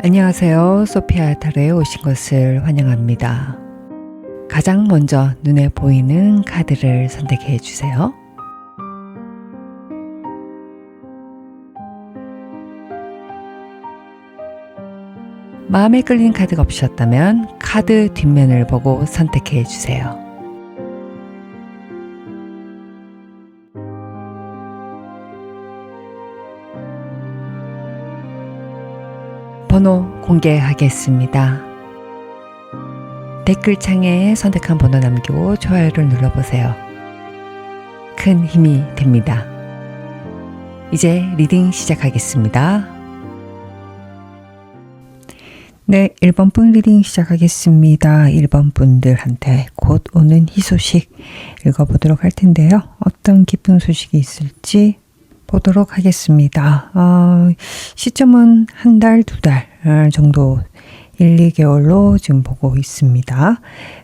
안녕하세요. 소피아 타로에 오신 것을 환영합니다. 가장 먼저 눈에 보이는 카드를 선택해 주세요. 마음에 끌리는 카드가 없으셨다면 카드 뒷면을 보고 선택해 주세요. 번호 공개하겠습니다. 댓글창에 선택한 번호 남기고 좋아요를 눌러보세요. 큰 힘이 됩니다. 이제 리딩 시작하겠습니다. 네, 1번 분 리딩 시작하겠습니다. 1번 분들한테 곧 오는 희소식 읽어보도록 할 텐데요. 어떤 기쁜 소식이 있을지 보도록 하겠습니다. 시점은 한 달, 두 달 정도 1, 2개월로 지금 보고 있습니다.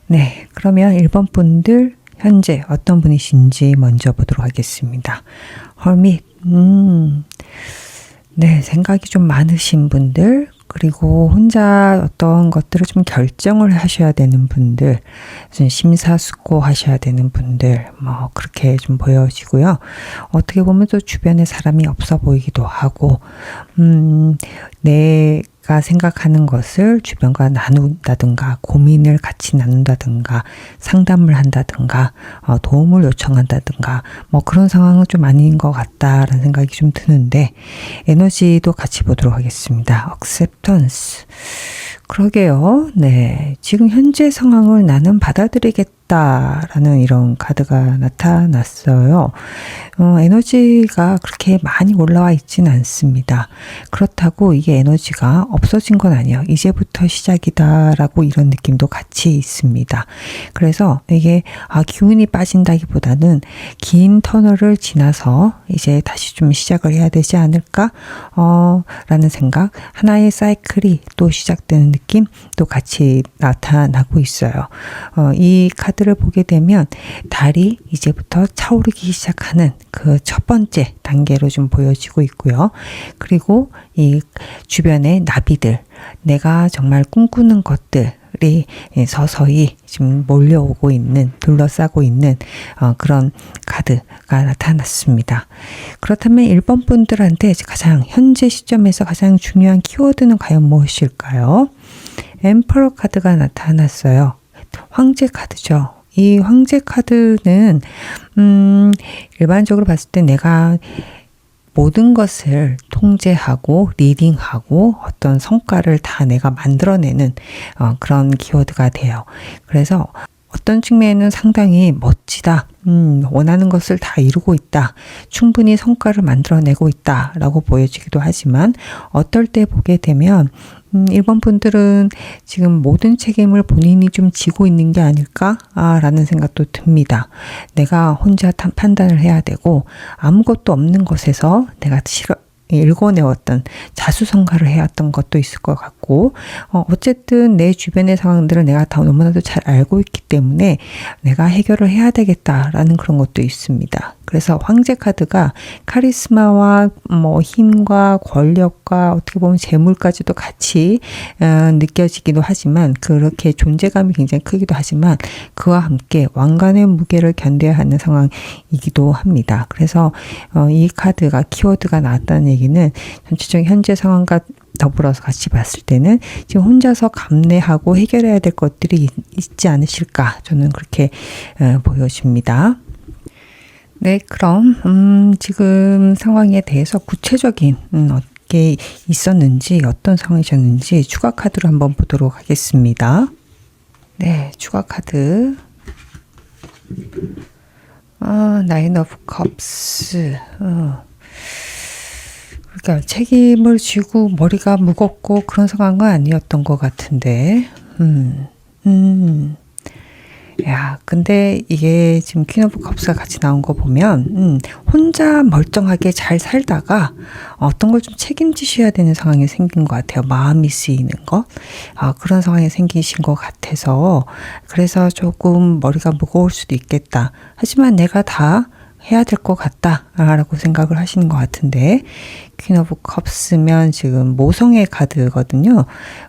네, 그러면 1번 분들 현재 어떤 분이신지 먼저 보도록 하겠습니다. 허밋, 네, 생각이 좀 많으신 분들, 그리고 혼자 어떤 것들을 좀 결정을 하셔야 되는 분들, 심사숙고하셔야 되는 분들, 그렇게 좀 보여지고요. 어떻게 보면 또 주변에 사람이 없어 보이기도 하고, 내가 생각하는 것을 주변과 나눈다든가, 고민을 같이 나눈다든가, 상담을 한다든가, 도움을 요청한다든가, 그런 상황은 좀 아닌 것 같다라는 생각이 좀 드는데, 에너지도 같이 보도록 하겠습니다. acceptance. 그러게요. 네. 지금 현재 상황을 나는 받아들이겠다라는 이런 카드가 나타났어요. 에너지가 그렇게 많이 올라와 있진 않습니다. 그렇다고 이게 에너지가 없어진 건 아니에요. 이제부터 시작이다라고 이런 느낌도 같이 있습니다. 그래서 이게 기운이 빠진다기보다는 긴 터널을 지나서 이제 다시 좀 시작을 해야 되지 않을까? 라는 생각. 하나의 사이클이 또 시작되는 느낌도 같이 나타나고 있어요. 이 카드를 보게 되면 달이 이제부터 차오르기 시작하는 그 첫 번째 단계로 좀 보여지고 있고요. 그리고 이 주변의 나비들, 내가 정말 꿈꾸는 것들이 서서히 지금 몰려오고 있는, 둘러싸고 있는 그런 카드가 나타났습니다. 그렇다면 1번 분들한테 가장 현재 시점에서 가장 중요한 키워드는 과연 무엇일까요? 엠퍼러 카드가 나타났어요. 황제 카드죠. 이 황제 카드는 일반적으로 봤을 때 내가 모든 것을 통제하고 리딩하고 어떤 성과를 다 내가 만들어내는 그런 키워드가 돼요. 그래서 어떤 측면에는 상당히 멋지다. 원하는 것을 다 이루고 있다. 충분히 성과를 만들어내고 있다. 라고 보여지기도 하지만 어떨 때 보게 되면 1번 분들은 지금 모든 책임을 본인이 좀 지고 있는 게 아닐까? 라는 생각도 듭니다. 내가 혼자 판단을 해야 되고 아무것도 없는 것에서 내가 읽어내었던 자수성가를 해왔던 것도 있을 것 같고 어쨌든 내 주변의 상황들을 내가 다 너무나도 잘 알고 있기 때문에 내가 해결을 해야 되겠다라는 그런 것도 있습니다. 그래서 황제 카드가 카리스마와 힘과 권력과 어떻게 보면 재물까지도 같이 느껴지기도 하지만 그렇게 존재감이 굉장히 크기도 하지만 그와 함께 왕관의 무게를 견뎌야 하는 상황이기도 합니다. 그래서 이 카드가 키워드가 나왔다는 얘기는 전체적인 현재 상황과 더불어서 같이 봤을 때는 지금 혼자서 감내하고 해결해야 될 것들이 있지 않으실까 저는 그렇게 보여집니다. 네, 그럼 지금 상황에 대해서 구체적인 어떻게 있었는지 어떤 상황이셨는지 추가 카드로 한번 보도록 하겠습니다. 네, 추가 카드 나인 오브 컵스 그러니까 책임을 지고 머리가 무겁고 그런 상황은 아니었던 것 같은데 야, 근데 이게 지금 퀸 오브 컵스가 같이 나온 거 보면 혼자 멀쩡하게 잘 살다가 어떤 걸 좀 책임지셔야 되는 상황이 생긴 것 같아요. 마음이 쓰이는 것. 그런 상황이 생기신 것 같아서 그래서 조금 머리가 무거울 수도 있겠다. 하지만 내가 다 해야 될 것 같다 라고 생각을 하시는 것 같은데, 퀸 오브 컵스면 지금 모성의 카드거든요.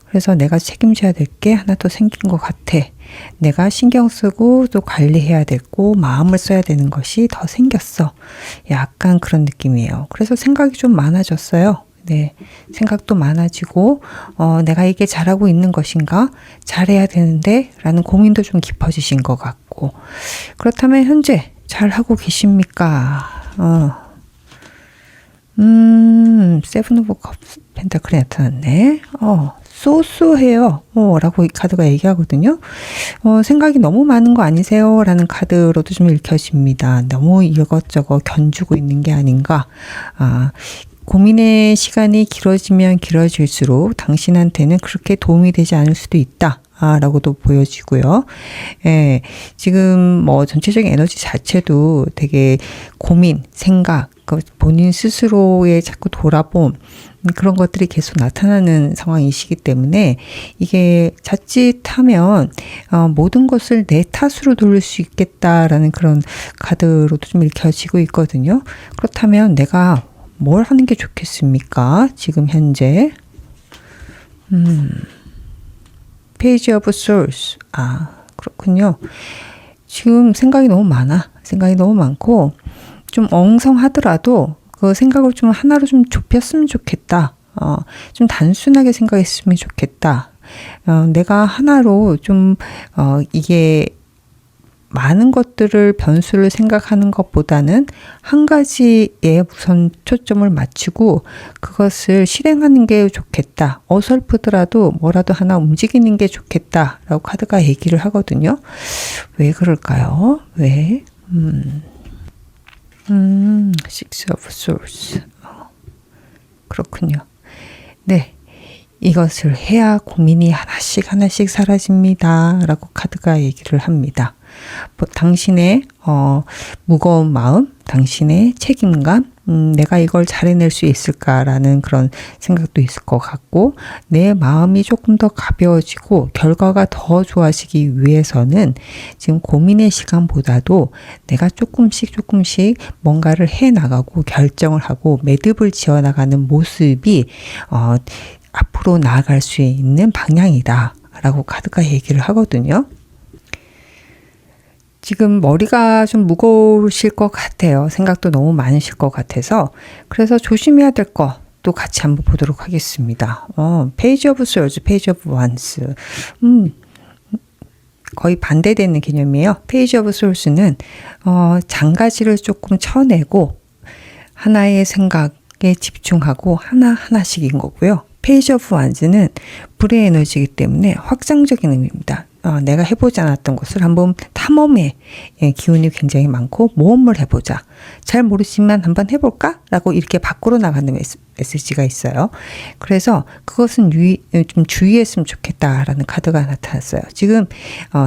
그래서 내가 책임져야 될 게 하나 더 생긴 것 같아. 내가 신경 쓰고 또 관리해야 되고 마음을 써야 되는 것이 더 생겼어. 약간 그런 느낌이에요. 그래서 생각이 좀 많아졌어요. 네, 생각도 많아지고 내가 이게 잘하고 있는 것인가? 잘해야 되는데 라는 고민도 좀 깊어지신 것 같고, 그렇다면 현재 잘하고 계십니까? 세븐 오브 컵스 펜타클이 나타났네. 쏘쏘해요. 라고 이 카드가 얘기하거든요. 생각이 너무 많은 거 아니세요? 라는 카드로도 좀 읽혀집니다. 너무 이것저것 견주고 있는 게 아닌가. 고민의 시간이 길어지면 길어질수록 당신한테는 그렇게 도움이 되지 않을 수도 있다. 라고도 보여지고요. 예, 지금 뭐 전체적인 에너지 자체도 되게 고민, 생각, 본인 스스로의 자꾸 돌아봄, 그런 것들이 계속 나타나는 상황이시기 때문에 이게 자칫하면 모든 것을 내 탓으로 돌릴 수 있겠다라는 그런 카드로도 좀 읽혀지고 있거든요. 그렇다면 내가 뭘 하는 게 좋겠습니까? 지금 현재 페이지 오브 소울스. 그렇군요. 지금 생각이 너무 많아. 생각이 너무 많고 좀 엉성하더라도 그 생각을 좀 하나로 좀 좁혔으면 좋겠다. 좀 단순하게 생각했으면 좋겠다. 내가 하나로 좀 이게 많은 것들을 변수를 생각하는 것보다는 한 가지에 우선 초점을 맞추고 그것을 실행하는 게 좋겠다. 어설프더라도 뭐라도 하나 움직이는 게 좋겠다라고 카드가 얘기를 하거든요. 왜 그럴까요? 왜? Six of Swords. 그렇군요. 네. 이것을 해야 고민이 하나씩 사라집니다. 라고 카드가 얘기를 합니다. 당신의 무거운 마음, 당신의 책임감, 내가 이걸 잘 해낼 수 있을까라는 그런 생각도 있을 것 같고, 내 마음이 조금 더 가벼워지고 결과가 더 좋아지기 위해서는 지금 고민의 시간보다도 내가 조금씩 뭔가를 해나가고 결정을 하고 매듭을 지어나가는 모습이 앞으로 나아갈 수 있는 방향이다 라고 카드가 얘기를 하거든요. 지금 머리가 좀 무거우실 것 같아요. 생각도 너무 많으실 것 같아서. 그래서 조심해야 될 것도 같이 한번 보도록 하겠습니다. 페이지 오브 소울즈, 페이지 오브 원스. 거의 반대되는 개념이에요. 페이지 오브 소울스는 장가지를 조금 쳐내고 하나의 생각에 집중하고 하나씩인 거고요. 페이지 오브 원스는 불의 에너지이기 때문에 확장적인 의미입니다. 내가 해보지 않았던 것을 한번 탐험의 기운이 굉장히 많고 모험을 해보자. 잘 모르지만 한번 해볼까? 라고 이렇게 밖으로 나가는 메시지가 있어요. 그래서 그것은 좀 주의했으면 좋겠다라는 카드가 나타났어요. 지금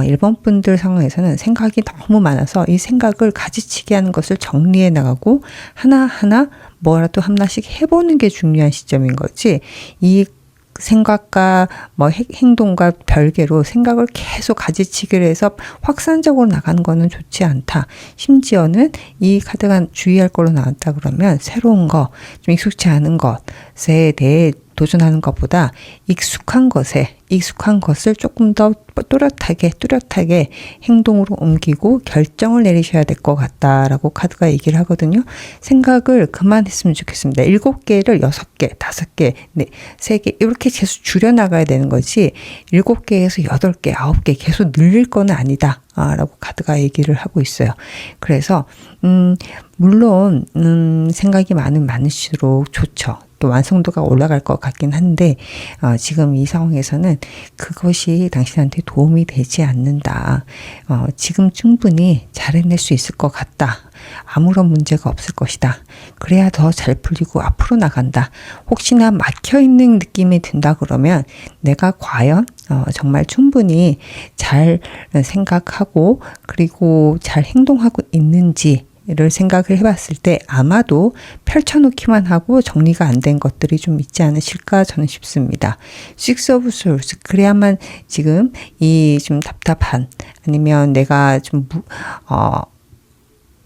일본 분들 상황에서는 생각이 너무 많아서 이 생각을 가지치기 하는 것을 정리해 나가고 하나하나 뭐라도 하나씩 해보는 게 중요한 시점인 거지, 이 생각과 행동과 별개로 생각을 계속 가지치기를 해서 확산적으로 나가는 거는 좋지 않다. 심지어는 이 카드가 주의할 걸로 나왔다 그러면 새로운 거, 좀 익숙치 않은 것에 대해 도전하는 것보다 익숙한 것을 조금 더 뚜렷하게 행동으로 옮기고 결정을 내리셔야 될 것 같다라고 카드가 얘기를 하거든요. 생각을 그만했으면 좋겠습니다. 7개를 6개, 5개, 3개 이렇게 계속 줄여나가야 되는 거지 7개에서 8개, 9개 계속 늘릴 건 아니다. 라고 카드가 얘기를 하고 있어요. 그래서 물론 생각이 많을수록 좋죠. 또 완성도가 올라갈 것 같긴 한데 지금 이 상황에서는 그것이 당신한테 도움이 되지 않는다. 지금 충분히 잘 해낼 수 있을 것 같다. 아무런 문제가 없을 것이다. 그래야 더 잘 풀리고 앞으로 나간다. 혹시나 막혀있는 느낌이 든다 그러면 내가 과연 정말 충분히 잘 생각하고 그리고 잘 행동하고 있는지 를 생각을 해봤을 때 아마도 펼쳐놓기만 하고 정리가 안 된 것들이 좀 있지 않으실까 저는 싶습니다. Six of Swords, 그래야만 지금 이 좀 답답한, 아니면 내가 좀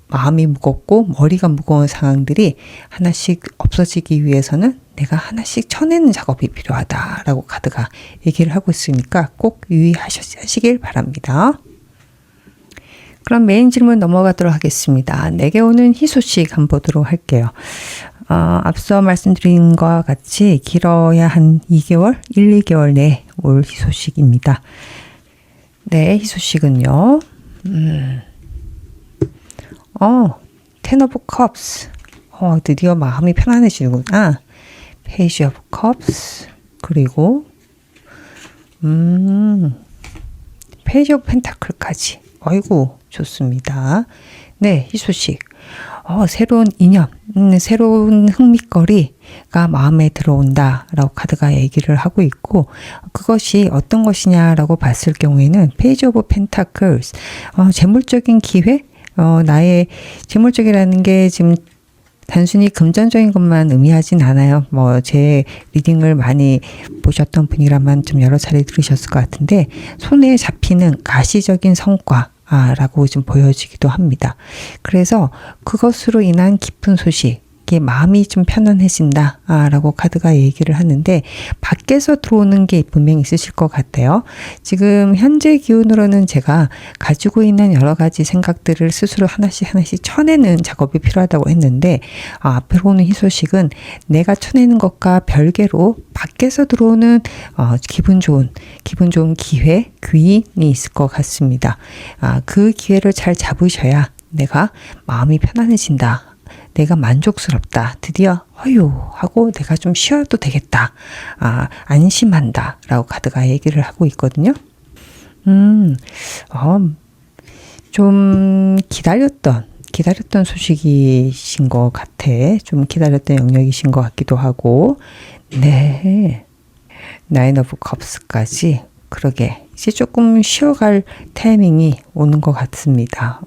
마음이 무겁고 머리가 무거운 상황들이 하나씩 없어지기 위해서는 내가 하나씩 쳐내는 작업이 필요하다라고 카드가 얘기를 하고 있으니까 꼭 유의하시길 바랍니다. 그럼 메인 질문 넘어가도록 하겠습니다. 내게 오는 희소식 한번 보도록 할게요. 앞서 말씀드린 것과 같이 길어야 한 2개월, 1, 2개월 내에 올 희소식입니다. 네, 희소식은요. Ten of Cups. 드디어 마음이 편안해지는구나. Page of Cups. 그리고 Page of Pentacle까지. 아이고, 좋습니다. 네, 희소식. 새로운 인연, 새로운 흥미거리가 마음에 들어온다 라고 카드가 얘기를 하고 있고, 그것이 어떤 것이냐라고 봤을 경우에는 페이지 오브 펜타클스, 재물적인 기회, 나의 재물적이라는 게 지금 단순히 금전적인 것만 의미하진 않아요. 제 리딩을 많이 보셨던 분이라면 좀 여러 차례 들으셨을 것 같은데, 손에 잡히는 가시적인 성과, 라고 좀 보여지기도 합니다. 그래서 그것으로 인한 기쁜 소식, 마음이 좀 편안해진다 라고 카드가 얘기를 하는데, 밖에서 들어오는 게 분명히 있으실 것 같아요. 지금 현재 기운으로는 제가 가지고 있는 여러 가지 생각들을 스스로 하나씩 쳐내는 작업이 필요하다고 했는데, 앞으로 오는 희소식은 내가 쳐내는 것과 별개로 밖에서 들어오는 기분 좋은 기회, 귀인이 있을 것 같습니다. 그 기회를 잘 잡으셔야 내가 마음이 편안해진다. 내가 만족스럽다. 드디어 하고 내가 좀 쉬어도 되겠다. 안심한다. 라고 카드가 얘기를 하고 있거든요. 좀 기다렸던 소식이신 것 같아. 좀 기다렸던 영역이신 것 같기도 하고. 네. 나인 오브 컵스까지. 그러게. 이제 조금 쉬어갈 타이밍이 오는 것 같습니다.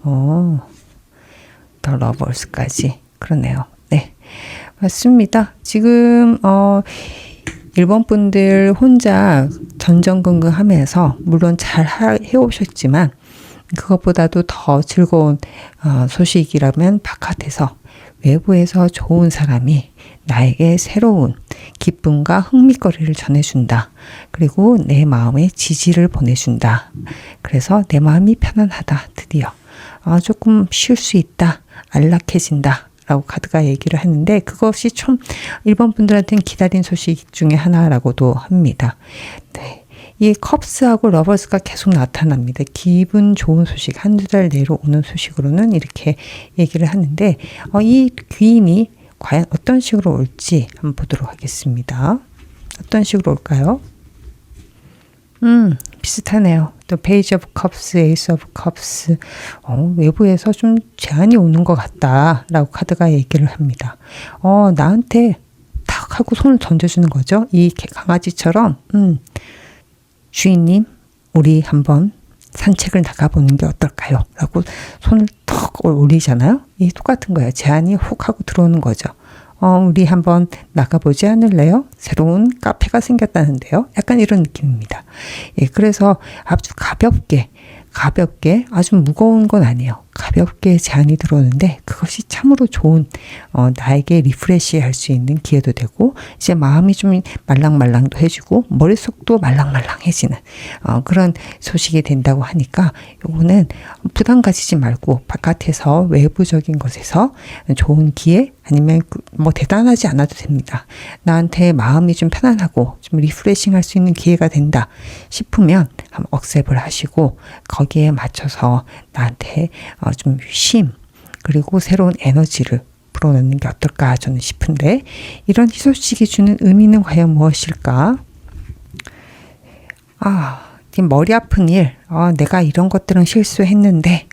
더 러버스까지. 그러네요. 네. 맞습니다. 지금, 일본 분들 혼자 전전긍긍하면서, 물론 잘 해오셨지만, 그것보다도 더 즐거운 소식이라면 바깥에서, 외부에서 좋은 사람이 나에게 새로운 기쁨과 흥미거리를 전해준다. 그리고 내 마음에 지지를 보내준다. 그래서 내 마음이 편안하다. 드디어. 조금 쉴 수 있다. 안락해진다. 라고 카드가 얘기를 하는데, 그것이 좀 일본 분들한테는 기다린 소식 중에 하나라고도 합니다. 네. 이 컵스하고 러버스가 계속 나타납니다. 기분 좋은 소식, 한두 달 내로 오는 소식으로는 이렇게 얘기를 하는데, 이 귀인이 과연 어떤 식으로 올지 한번 보도록 하겠습니다. 어떤 식으로 올까요? 비슷하네요. 또 페이지 오브 컵스, 에이스 오브 컵스. 외부에서 좀 제안이 오는 것 같다 라고 카드가 얘기를 합니다. 나한테 탁 하고 손을 던져주는 거죠. 이 강아지처럼 주인님, 우리 한번 산책을 나가보는 게 어떨까요? 라고 손을 턱 올리잖아요. 이 똑같은 거예요. 제안이 훅 하고 들어오는 거죠. 우리 한번 나가보지 않을래요? 새로운 카페가 생겼다는데요. 약간 이런 느낌입니다. 예, 그래서 아주 가볍게 아주 무거운 건 아니에요. 가볍게 제안이 들어오는데 그것이 참으로 좋은 나에게 리프레시 할 수 있는 기회도 되고 이제 마음이 좀 말랑말랑도 해지고 머릿속도 말랑말랑해지는 그런 소식이 된다고 하니까 요거는 부담 가지지 말고 바깥에서 외부적인 것에서 좋은 기회 아니면 뭐 대단하지 않아도 됩니다. 나한테 마음이 좀 편안하고 좀 리프레싱 할 수 있는 기회가 된다 싶으면 한번 억셉을 하시고 거기에 맞춰서 나한테 좀 쉼 그리고 새로운 에너지를 불어넣는 게 어떨까 저는 싶은데 이런 희소식이 주는 의미는 과연 무엇일까? 머리 아픈 일, 내가 이런 것들은 실수했는데,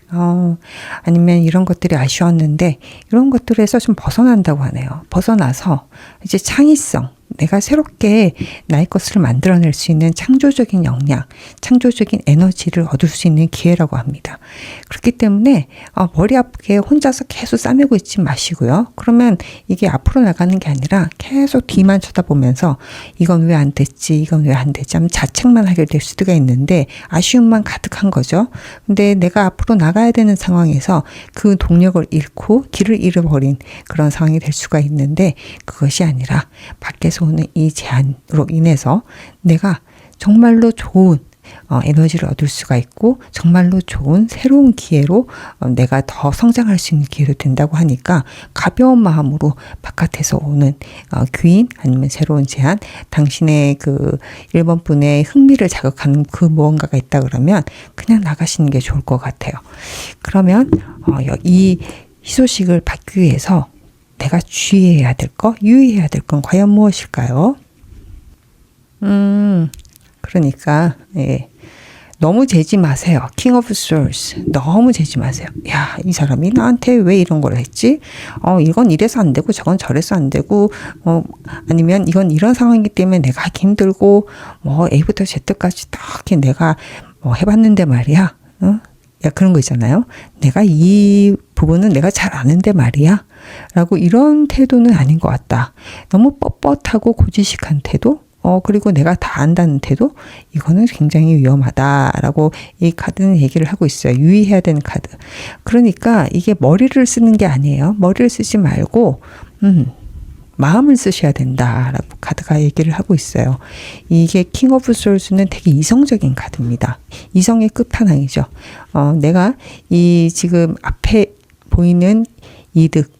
아니면 이런 것들이 아쉬웠는데, 이런 것들에서 좀 벗어난다고 하네요. 벗어나서 이제 창의성, 내가 새롭게 나의 것을 만들어낼 수 있는 창조적인 역량, 창조적인 에너지를 얻을 수 있는 기회라고 합니다. 그렇기 때문에 머리 아프게 혼자서 계속 싸매고 있지 마시고요. 그러면 이게 앞으로 나가는 게 아니라 계속 뒤만 쳐다보면서 이건 왜 안 됐지, 이건 왜 안 되지 하면 자책만 하게 될 수가 있는데 아쉬움만 가득한 거죠. 근데 내가 앞으로 나가야 되는 상황에서 그 동력을 잃고 길을 잃어버린 그런 상황이 될 수가 있는데, 그것이 아니라 밖에서 오는 이 제안으로 인해서 내가 정말로 좋은 에너지를 얻을 수가 있고 정말로 좋은 새로운 기회로 내가 더 성장할 수 있는 기회로 된다고 하니까 가벼운 마음으로 바깥에서 오는 귀인 아니면 새로운 제안, 당신의 그 1번 분의 흥미를 자극하는 그 무언가가 있다 그러면 그냥 나가시는 게 좋을 것 같아요. 그러면 이 희소식을 받기 위해서 내가 주의해야 될 거, 유의해야 될 건 과연 무엇일까요? 그러니까 너무 재지 마세요. King of Swords. 너무 재지 마세요. 야, 이 사람이 나한테 왜 이런 걸 했지? 이건 이래서 안 되고 저건 저래서 안 되고 아니면 이건 이런 상황이기 때문에 내가 하기 힘들고 A부터 Z까지 딱 내가 해봤는데 말이야. 야, 그런 거 있잖아요. 내가 이 부분은 내가 잘 아는데 말이야. 라고 이런 태도는 아닌 것 같다. 너무 뻣뻣하고 고지식한 태도? 그리고 내가 다 안다는 태도? 이거는 굉장히 위험하다라고 이 카드는 얘기를 하고 있어요. 유의해야 되는 카드. 그러니까 이게 머리를 쓰는 게 아니에요. 머리를 쓰지 말고 마음을 쓰셔야 된다라고 카드가 얘기를 하고 있어요. 이게 킹 오브 솔스는 되게 이성적인 카드입니다. 이성의 끝판왕이죠. 내가 이 지금 앞에 보이는 이득,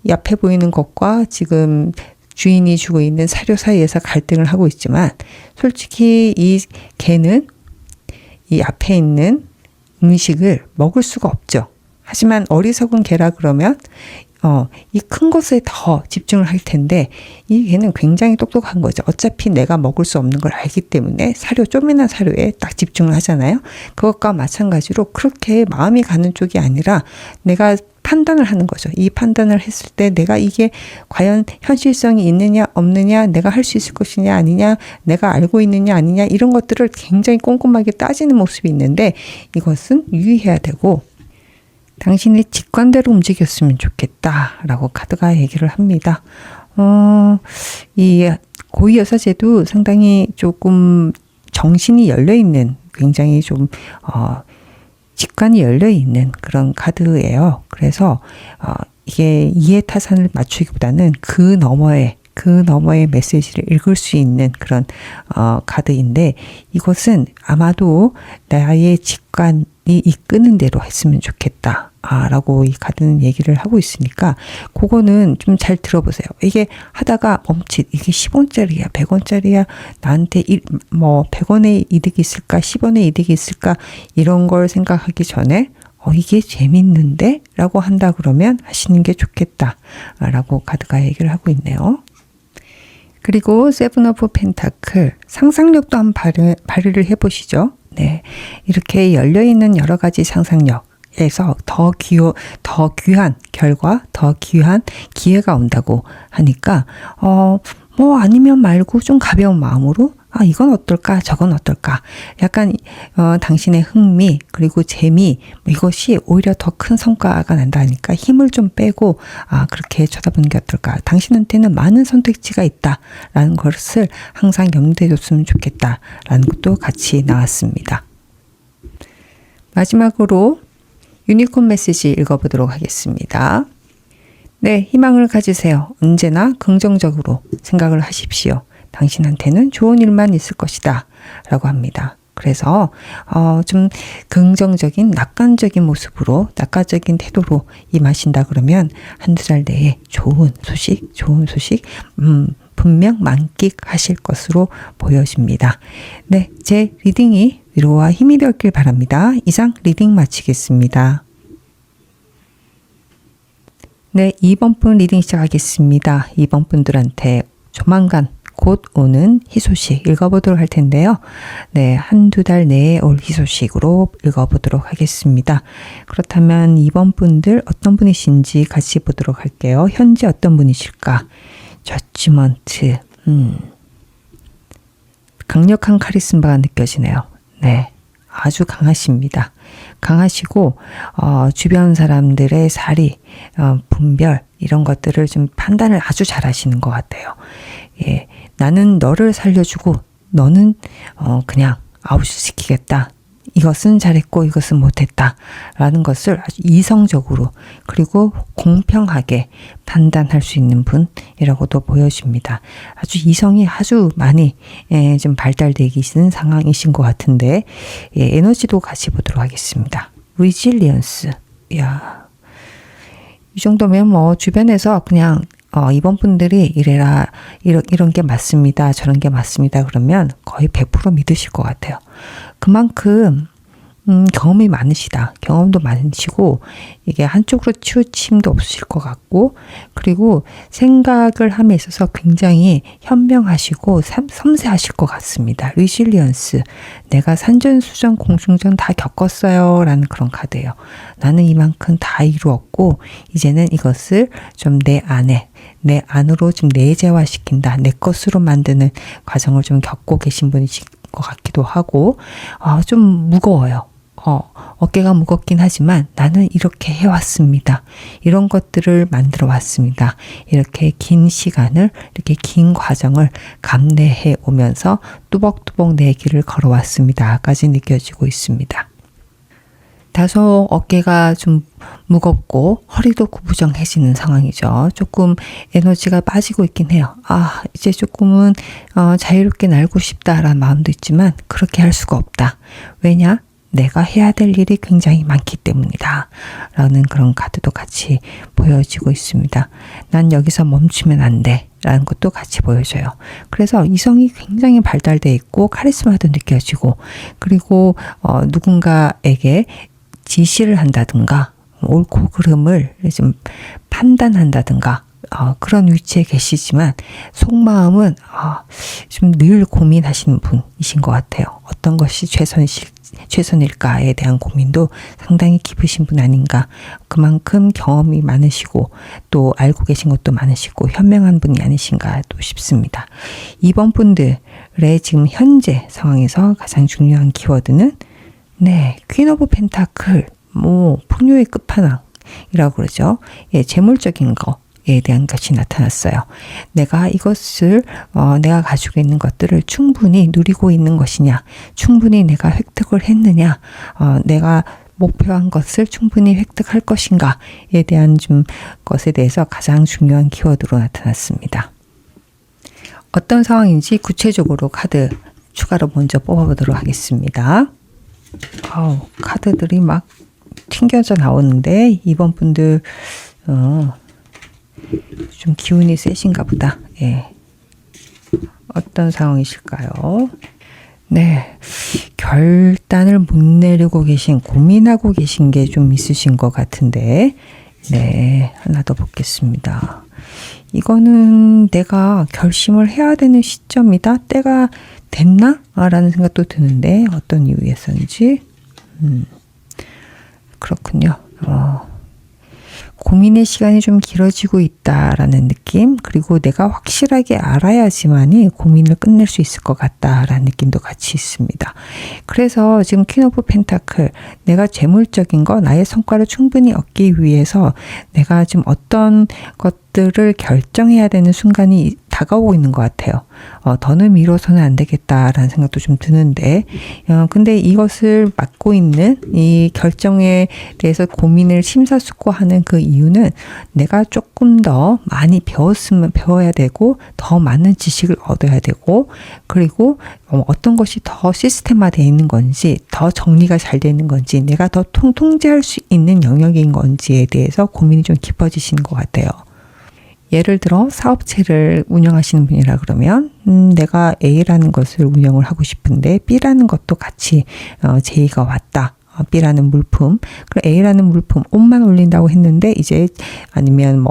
이 앞에 보이는 것과 지금 주인이 주고 있는 사료 사이에서 갈등을 하고 있지만 솔직히 이 개는 이 앞에 있는 음식을 먹을 수가 없죠. 하지만 어리석은 개라 그러면 이 큰 것에 더 집중을 할 텐데 이 개는 굉장히 똑똑한 거죠. 어차피 내가 먹을 수 없는 걸 알기 때문에 조그만한 사료에 딱 집중을 하잖아요. 그것과 마찬가지로 그렇게 마음이 가는 쪽이 아니라 내가 판단을 하는 거죠. 이 판단을 했을 때 내가 이게 과연 현실성이 있느냐 없느냐, 내가 할 수 있을 것이냐 아니냐, 내가 알고 있느냐 아니냐, 이런 것들을 굉장히 꼼꼼하게 따지는 모습이 있는데 이것은 유의해야 되고 당신의 직관대로 움직였으면 좋겠다라고 카드가 얘기를 합니다. 이 고위여사제도 상당히 조금 정신이 열려있는, 굉장히 좀 직관이 열려있는 그런 카드예요. 그래서 이게 이해타산을 맞추기보다는 그 너머의 메시지를 읽을 수 있는 그런 카드인데, 이것은 아마도 나의 직관이 이끄는 대로 했으면 좋겠다 라고 이 카드는 얘기를 하고 있으니까 그거는 좀 잘 들어보세요. 이게 하다가 멈칫, 이게 10원짜리야 100원짜리야 나한테 100원의 이득이 있을까 10원의 이득이 있을까 이런 걸 생각하기 전에 이게 재밌는데? 라고 한다 그러면 하시는 게 좋겠다 라고 카드가 얘기를 하고 있네요. 그리고 세븐 오브 펜타클, 상상력도 한번 발휘를 해보시죠. 네, 이렇게 열려있는 여러 가지 상상력에서 더 귀한 결과, 더 귀한 기회가 온다고 하니까 아니면 말고 좀 가벼운 마음으로 이건 어떨까 저건 어떨까, 약간 당신의 흥미 그리고 재미, 이것이 오히려 더 큰 성과가 난다니까 힘을 좀 빼고 그렇게 쳐다보는 게 어떨까, 당신한테는 많은 선택지가 있다라는 것을 항상 염두에 뒀으면 좋겠다라는 것도 같이 나왔습니다. 마지막으로 유니콘 메시지 읽어보도록 하겠습니다. 네, 희망을 가지세요. 언제나 긍정적으로 생각을 하십시오. 당신한테는 좋은 일만 있을 것이다 라고 합니다. 그래서 좀 긍정적인 낙관적인 모습으로, 낙관적인 태도로 임하신다 그러면 한두 달 내에 좋은 소식 분명 만끽하실 것으로 보여집니다. 네, 제 리딩이 위로와 힘이 되었길 바랍니다. 이상 리딩 마치겠습니다. 네, 2번 분 리딩 시작하겠습니다. 2번 분들한테 조만간 곧 오는 희소식 읽어보도록 할 텐데요. 네, 한두 달 내에 올 희소식으로 읽어보도록 하겠습니다. 그렇다면 2번 분들 어떤 분이신지 같이 보도록 할게요. 현재 어떤 분이실까? 저지먼트, 강력한 카리스마가 느껴지네요. 네. 아주 강하십니다. 강하시고 주변 사람들의 사리, 분별 이런 것들을 좀 판단을 아주 잘 하시는 것 같아요. 예, 나는 너를 살려주고 너는 그냥 아웃시키겠다. 이것은 잘했고 이것은 못했다 라는 것을 아주 이성적으로 그리고 공평하게 판단할 수 있는 분이라고도 보여집니다. 아주 이성이 아주 많이 좀 발달되어 계시는 상황이신 것 같은데 에너지도 같이 보도록 하겠습니다. 리질리언스. 이야, 이 정도면 뭐 주변에서 그냥 이번 분들이 이래라 이런 게 맞습니다. 저런 게 맞습니다. 그러면 거의 100% 믿으실 것 같아요. 그만큼 경험이 많으시다. 경험도 많으시고 이게 한쪽으로 치우침도 없으실 것 같고 그리고 생각을 함에 있어서 굉장히 현명하시고 섬세하실 것 같습니다. 리실리언스. 내가 산전수전 공중전 다 겪었어요 라는 그런 카드예요. 나는 이만큼 다 이루었고 이제는 이것을 좀 내 안으로 좀 내재화시킨다. 내 것으로 만드는 과정을 좀 겪고 계신 분이실 것 같기도 하고 좀 무거워요. 어깨가 무겁긴 하지만 나는 이렇게 해왔습니다. 이런 것들을 만들어 왔습니다. 이렇게 긴 시간을 이렇게 긴 과정을 감내해 오면서 뚜벅뚜벅 내 길을 걸어왔습니다. 까지 느껴지고 있습니다. 다소 어깨가 좀 무겁고 허리도 구부정해지는 상황이죠. 조금 에너지가 빠지고 있긴 해요. 이제 조금은 자유롭게 날고 싶다라는 마음도 있지만 그렇게 할 수가 없다. 왜냐? 내가 해야 될 일이 굉장히 많기 때문이다. 라는 그런 카드도 같이 보여지고 있습니다. 난 여기서 멈추면 안 돼. 라는 것도 같이 보여져요. 그래서 이성이 굉장히 발달되어 있고 카리스마도 느껴지고 그리고 누군가에게 지시를 한다든가 옳고 그름을 좀 판단한다든가 그런 위치에 계시지만 속마음은 좀 늘 고민하시는 분이신 것 같아요. 어떤 것이 최선일까에 대한 고민도 상당히 깊으신 분 아닌가. 그만큼 경험이 많으시고 또 알고 계신 것도 많으시고 현명한 분이 아니신가 또 싶습니다. 이번 분들의 지금 현재 상황에서 가장 중요한 키워드는 퀸 오브 펜타클, 풍요의 끝판왕이라고 그러죠. 재물적인 거에 대한 것이 나타났어요. 내가 이것을 내가 가지고 있는 것들을 충분히 누리고 있는 것이냐, 충분히 내가 획득을 했느냐, 내가 목표한 것을 충분히 획득할 것인가에 대한 것에 대해서 가장 중요한 키워드로 나타났습니다. 어떤 상황인지 구체적으로 카드 추가로 먼저 뽑아보도록 하겠습니다. 카드들이 막 튕겨져 나오는데 이번 분들 좀 기운이 세신가 보다. 어떤 상황이실까요? 결단을 못 내리고 계신, 고민하고 계신 게 좀 있으신 것 같은데 하나 더 보겠습니다. 이거는 내가 결심을 해야 되는 시점이다. 때가 됐나? 라는 생각도 드는데 어떤 이유에서인지 그렇군요. 고민의 시간이 좀 길어지고 있다라는 느낌, 그리고 내가 확실하게 알아야지만이 고민을 끝낼 수 있을 것 같다라는 느낌도 같이 있습니다. 그래서 지금 퀸 오브 펜타클, 내가 재물적인 거, 나의 성과를 충분히 얻기 위해서 내가 지금 어떤 것들을 결정해야 되는 순간이 다가오고 있는 것 같아요. 더는 미뤄서는 안 되겠다라는 생각도 좀 드는데, 근데 이것을 맡고 있는 이 결정에 대해서 고민을 심사숙고하는 그 이유는 내가 조금 더 많이 배워야 되고, 더 많은 지식을 얻어야 되고, 그리고 어떤 것이 더 시스템화되어 있는 건지, 더 정리가 잘 되는 건지, 내가 더 통제할 수 있는 영역인 건지에 대해서 고민이 좀 깊어지시는 것 같아요. 예를 들어 사업체를 운영하시는 분이라 그러면 내가 A라는 것을 운영을 하고 싶은데 B라는 것도 같이 제의가 왔다. B라는 물품, 그리고 A라는 물품 옷만 올린다고 했는데 이제 아니면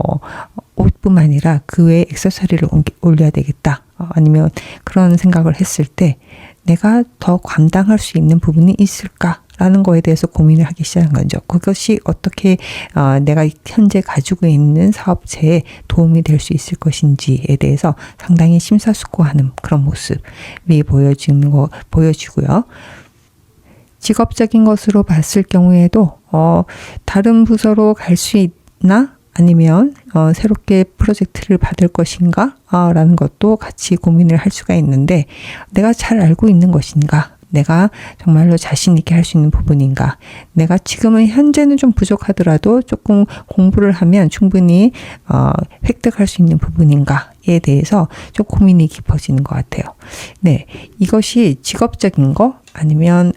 옷뿐만 아니라 그 외에 액세서리를 올려야 되겠다. 아니면 그런 생각을 했을 때 내가 더 감당할 수 있는 부분이 있을까? 라는 거에 대해서 고민을 하기 시작한 거죠. 그것이 어떻게 내가 현재 가지고 있는 사업체에 도움이 될 수 있을 것인지에 대해서 상당히 심사숙고하는 그런 모습이 보여지고요. 직업적인 것으로 봤을 경우에도 다른 부서로 갈 수 있나? 아니면 새롭게 프로젝트를 받을 것인가? 라는 것도 같이 고민을 할 수가 있는데, 내가 잘 알고 있는 것인가? 내가 정말로 자신 있게 할 수 있는 부분인가? 내가 지금은 현재는 좀 부족하더라도 조금 공부를 하면 충분히 획득할 수 있는 부분인가에 대해서 좀 고민이 깊어지는 것 같아요. 네, 이것이 직업적인 거 아니면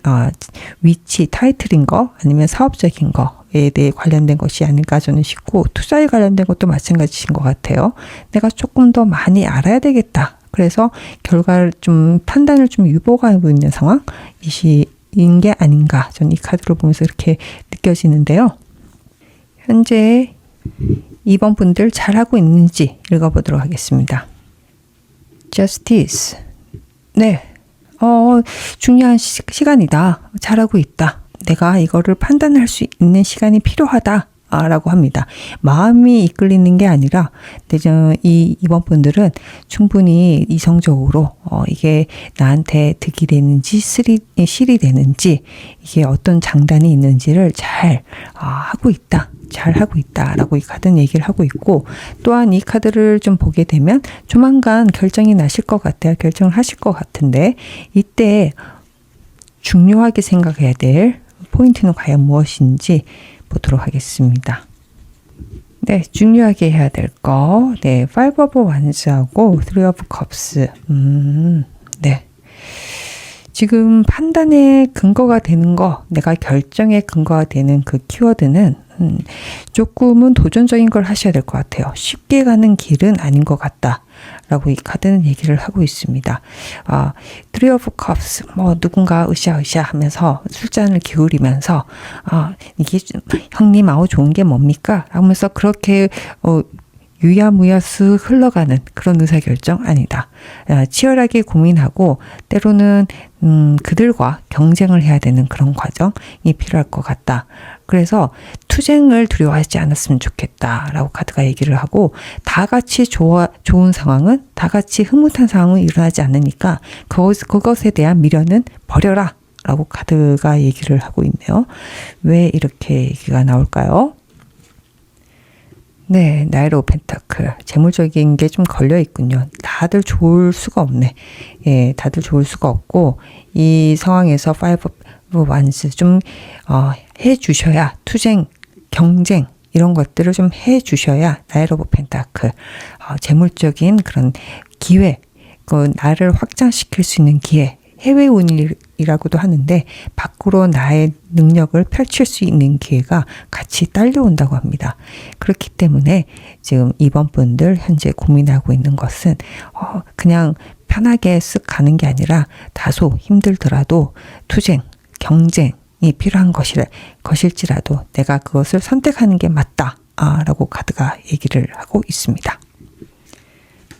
위치, 타이틀인 거 아니면 사업적인 거에 대해 관련된 것이 아닐까 저는 싶고, 투자에 관련된 것도 마찬가지인 것 같아요. 내가 조금 더 많이 알아야 되겠다. 그래서 결과를 좀 판단을 좀 유보하고 있는 상황인 게 아닌가, 저는 이 카드로 보면서 이렇게 느껴지는데요. 현재 2번 분들 잘하고 있는지 읽어보도록 하겠습니다. Justice. 네, 중요한 시간이다. 잘하고 있다. 내가 이거를 판단할 수 있는 시간이 필요하다. 라고 합니다. 마음이 이끌리는 게 아니라 이번 분들은 충분히 이성적으로 이게 나한테 득이 되는지 실이 되는지, 이게 어떤 장단이 있는지를 잘 하고 있다. 잘 하고 있다라고 이 카드는 얘기를 하고 있고, 또한 이 카드를 좀 보게 되면 조만간 결정이 나실 것 같아요. 결정을 하실 것 같은데, 이때 중요하게 생각해야 될 포인트는 과연 무엇인지 보도록 하겠습니다. 네, 중요하게 해야 될 거. 네, Five of Wands하고 Three of Cups. 네. 지금 판단의 근거가 되는 거, 내가 결정의 근거가 되는 그 키워드는 조금은 도전적인 걸 하셔야 될 것 같아요. 쉽게 가는 길은 아닌 것 같다. 라고 이 카드는 얘기를 하고 있습니다. Three of Cups, 누군가 으쌰으쌰 하면서 술잔을 기울이면서, 이게 형님 좋은 게 뭡니까? 하면서 그렇게, 유야무야 쓱 흘러가는 그런 의사결정 아니다. 치열하게 고민하고 때로는 그들과 경쟁을 해야 되는 그런 과정이 필요할 것 같다. 그래서 투쟁을 두려워하지 않았으면 좋겠다라고 카드가 얘기를 하고, 다 같이 좋은 상황은, 다 같이 흐뭇한 상황은 일어나지 않으니까 그것에 대한 미련은 버려라 라고 카드가 얘기를 하고 있네요. 왜 이렇게 얘기가 나올까요? 네, 나이트 오브 펜타클. 재물적인 게 좀 걸려 있군요. 다들 좋을 수가 없네. 예, 다들 좋을 수가 없고, 이 상황에서 Five of Wands 좀 해 주셔야, 투쟁, 경쟁 이런 것들을 좀 해 주셔야 나이트 오브 펜타클, 재물적인 그런 기회, 나를 확장시킬 수 있는 기회, 해외운이라고도 하는데 밖으로 나의 능력을 펼칠 수 있는 기회가 같이 딸려온다고 합니다. 그렇기 때문에 지금 이번 분들 현재 고민하고 있는 것은 그냥 편하게 쓱 가는 게 아니라 다소 힘들더라도 투쟁, 경쟁이 필요한 것일지라도 내가 그것을 선택하는 게 맞다 라고 카드가 얘기를 하고 있습니다.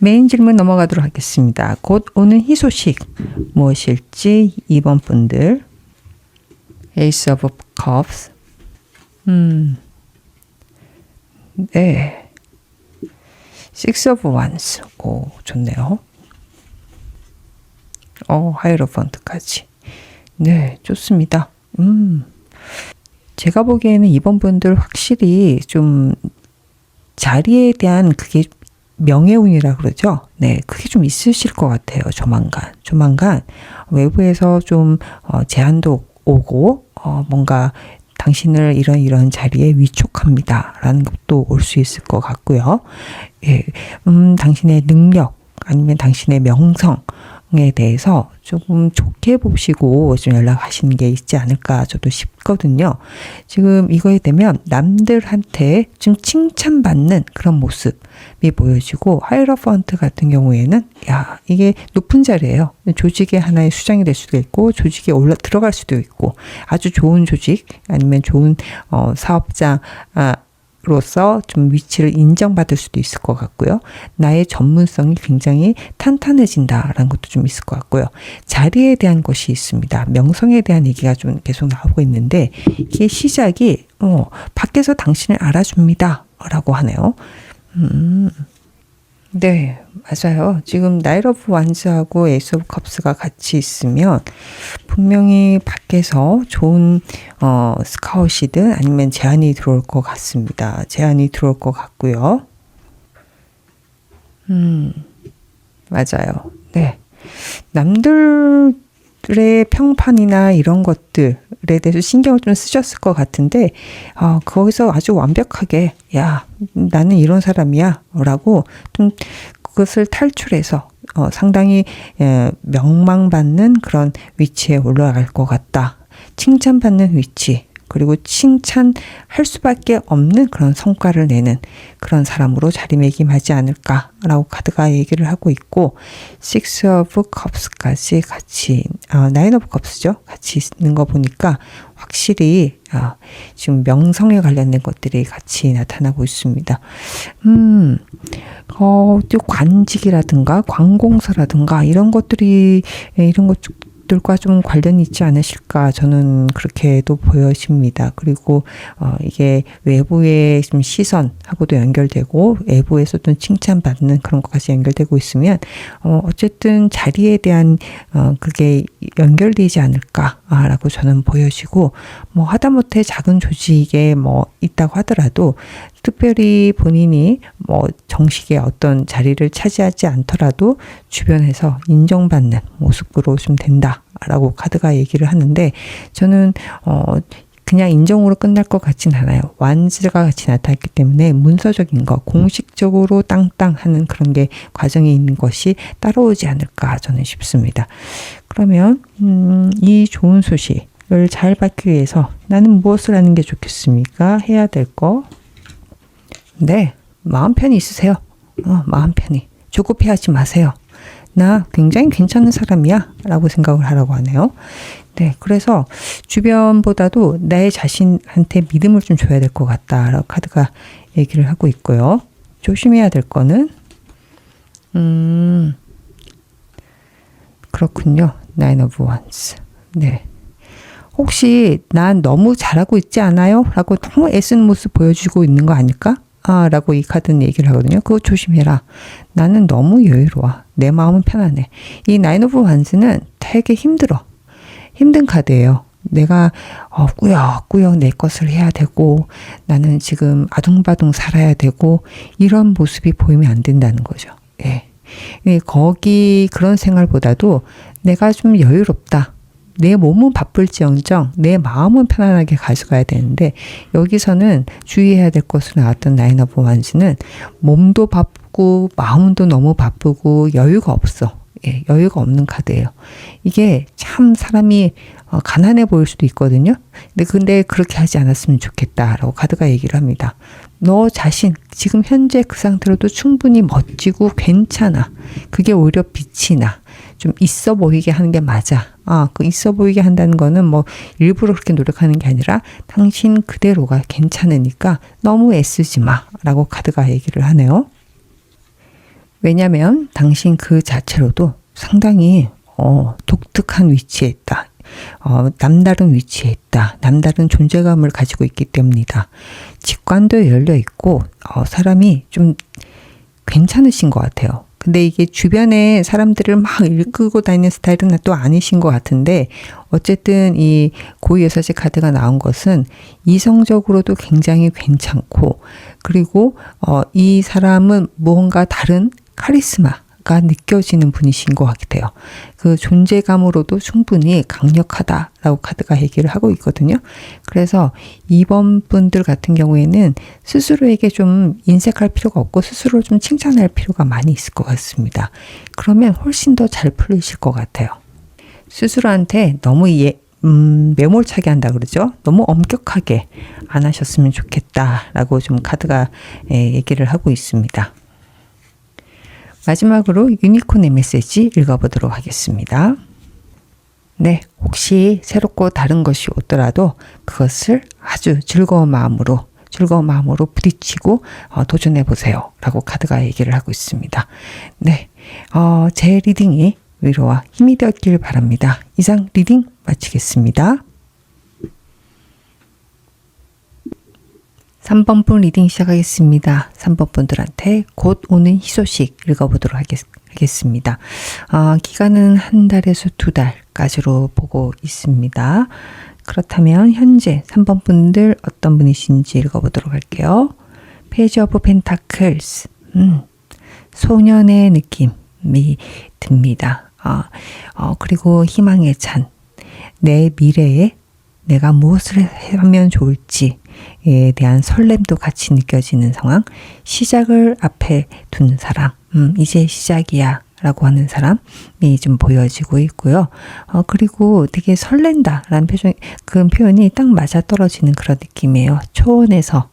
메인 질문 넘어가도록 하겠습니다. 곧 오는 희소식 무엇일지 2번 분들. Ace of Cups. 네. Six of Wands. 오, 좋네요. 하이로펀트까지. 네, 좋습니다. 제가 보기에는 이번 분들 확실히 좀 자리에 대한 그게 명예운이라 그러죠. 네, 그게 좀 있으실 것 같아요. 조만간 외부에서 좀 제안도 오고 뭔가 당신을 이런 자리에 위촉합니다 라는 것도 올 수 있을 것 같고요. 예, 당신의 능력 아니면 당신의 명성에 대해서 조금 좋게 보시고 좀 연락하시는 게 있지 않을까 저도 싶거든요. 지금 이거에 되면 남들한테 좀 칭찬받는 그런 모습이 보여지고, 하이로펀트 같은 경우에는 이게 높은 자리예요. 조직의 하나의 수장이 될 수도 있고 조직에 들어갈 수도 있고, 아주 좋은 조직 아니면 좋은 사업자 로서 좀 위치를 인정받을 수도 있을 것 같고요. 나의 전문성이 굉장히 탄탄해진다라는 것도 좀 있을 것 같고요. 자리에 대한 것이 있습니다. 명성에 대한 얘기가 좀 계속 나오고 있는데 이게 시작이 밖에서 당신을 알아줍니다 라고 하네요. 네, 맞아요. 지금 나이트 오브 완즈하고 에이스 오브 컵스가 같이 있으면 분명히 밖에서 좋은 스카웃이든 아니면 제안이 들어올 것 같습니다. 제안이 들어올 것 같고요. 맞아요. 네. 남들의 평판이나 이런 것들에 대해서 신경을 좀 쓰셨을 것 같은데 거기서 아주 완벽하게 야, 나는 이런 사람이야 라고 좀 그것을 탈출해서 상당히 명망받는 그런 위치에 올라갈 것 같다. 칭찬받는 위치, 그리고 칭찬할 수밖에 없는 그런 성과를 내는 그런 사람으로 자리매김하지 않을까라고 카드가 얘기를 하고 있고, Six of Cups까지 같이 Nine of Cups죠. 같이 있는 거 보니까 확실히 지금 명성에 관련된 것들이 같이 나타나고 있습니다. 또 관직이라든가 관공서라든가 이런 것들이 이런 것들과 좀 관련이 있지 않으실까 저는 그렇게도 보여집니다. 그리고 이게 외부의 좀 시선하고도 연결되고 외부에서도 칭찬받는 그런 것까지 연결되고 있으면 어쨌든 자리에 대한 그게 연결되지 않을까라고 저는 보여지고, 뭐 하다못해 작은 조직에 뭐 있다고 하더라도 특별히 본인이 뭐 정식의 어떤 자리를 차지하지 않더라도 주변에서 인정받는 모습으로 좀 된다라고 카드가 얘기를 하는데, 저는 그냥 인정으로 끝날 것 같진 않아요. 완즈가 같이 나타났기 때문에 문서적인 거, 공식적으로 땅땅 하는 그런 게 과정이 있는 것이 따라오지 않을까 저는 싶습니다. 그러면 이 좋은 소식을 잘 받기 위해서 나는 무엇을 하는 게 좋겠습니까? 해야 될 거. 네, 마음 편히 있으세요. 마음 편히. 조급해하지 마세요. 나 굉장히 괜찮은 사람이야 라고 생각을 하라고 하네요. 네, 그래서 주변보다도 나의 자신한테 믿음을 좀 줘야 될 것 같다라고 카드가 얘기를 하고 있고요. 조심해야 될 거는 그렇군요. Nine of Wands. 네. 혹시 난 너무 잘하고 있지 않아요? 라고 너무 애쓰는 모습 보여주고 있는 거 아닐까? 라고 이 카드는 얘기를 하거든요. 그거 조심해라. 나는 너무 여유로워. 내 마음은 편안해. 이 Nine of Wands는 되게 힘들어. 힘든 카드예요. 내가 꾸역꾸역 내 것을 해야 되고, 나는 지금 아둥바둥 살아야 되고, 이런 모습이 보이면 안 된다는 거죠. 예. 거기 그런 생활보다도 내가 좀 여유롭다. 내 몸은 바쁠지언정 내 마음은 편안하게 가져가야 되는데, 여기서는 주의해야 될 것으로 나왔던 나인 오브 완즈는 몸도 바쁘고 마음도 너무 바쁘고 여유가 없어. 예, 여유가 없는 카드예요. 이게 참 사람이 가난해 보일 수도 있거든요. 근데 그렇게 하지 않았으면 좋겠다라고 카드가 얘기를 합니다. 너 자신 지금 현재 그 상태로도 충분히 멋지고 괜찮아. 그게 오히려 빛이 나. 좀 있어 보이게 하는 게 맞아. 그 있어 보이게 한다는 거는 뭐 일부러 그렇게 노력하는 게 아니라 당신 그대로가 괜찮으니까 너무 애쓰지 마 라고 카드가 얘기를 하네요. 왜냐면 당신 그 자체로도 상당히 독특한 위치에 있다. 남다른 위치에 있다. 남다른 존재감을 가지고 있기 때문이다. 직관도 열려 있고 사람이 좀 괜찮으신 것 같아요. 근데 이게 주변에 사람들을 막 이끌고 다니는 스타일은 또 아니신 것 같은데, 어쨌든 이 고유여사제 카드가 나온 것은 이성적으로도 굉장히 괜찮고, 그리고 이 사람은 무언가 다른 카리스마가 느껴지는 분이신 것 같아요. 그 존재감으로도 충분히 강력하다라고 카드가 얘기를 하고 있거든요. 그래서 이번 분들 같은 경우에는 스스로에게 좀 인색할 필요가 없고 스스로를 좀 칭찬할 필요가 많이 있을 것 같습니다. 그러면 훨씬 더 잘 풀리실 것 같아요. 스스로한테 너무 매몰차게 한다 그러죠. 너무 엄격하게 안 하셨으면 좋겠다라고 좀 카드가 얘기를 하고 있습니다. 마지막으로 유니콘의 메시지 읽어보도록 하겠습니다. 네, 혹시 새롭고 다른 것이 오더라도 그것을 아주 즐거운 마음으로 즐거운 마음으로 부딪히고 도전해 보세요 라고 카드가 얘기를 하고 있습니다. 네, 제 리딩이 위로와 힘이 되었길 바랍니다. 이상 리딩 마치겠습니다. 3번 분 리딩 시작하겠습니다. 3번 분들한테 곧 오는 희소식 읽어보도록 하겠습니다. 기간은 한 달에서 2달까지로 보고 있습니다. 그렇다면 현재 3번 분들 어떤 분이신지 읽어보도록 할게요. 페이지 오브 펜타클스, 소년의 느낌이 듭니다. 그리고 희망에 찬 내 미래에 내가 무엇을 하면 좋을지에 대한 설렘도 같이 느껴지는 상황, 시작을 앞에 둔 사람, 이제 시작이야 라고 하는 사람이 좀 보여지고 있고요. 그리고 되게 설렌다 라는 그 표현이 딱 맞아 떨어지는 그런 느낌이에요. 초원에서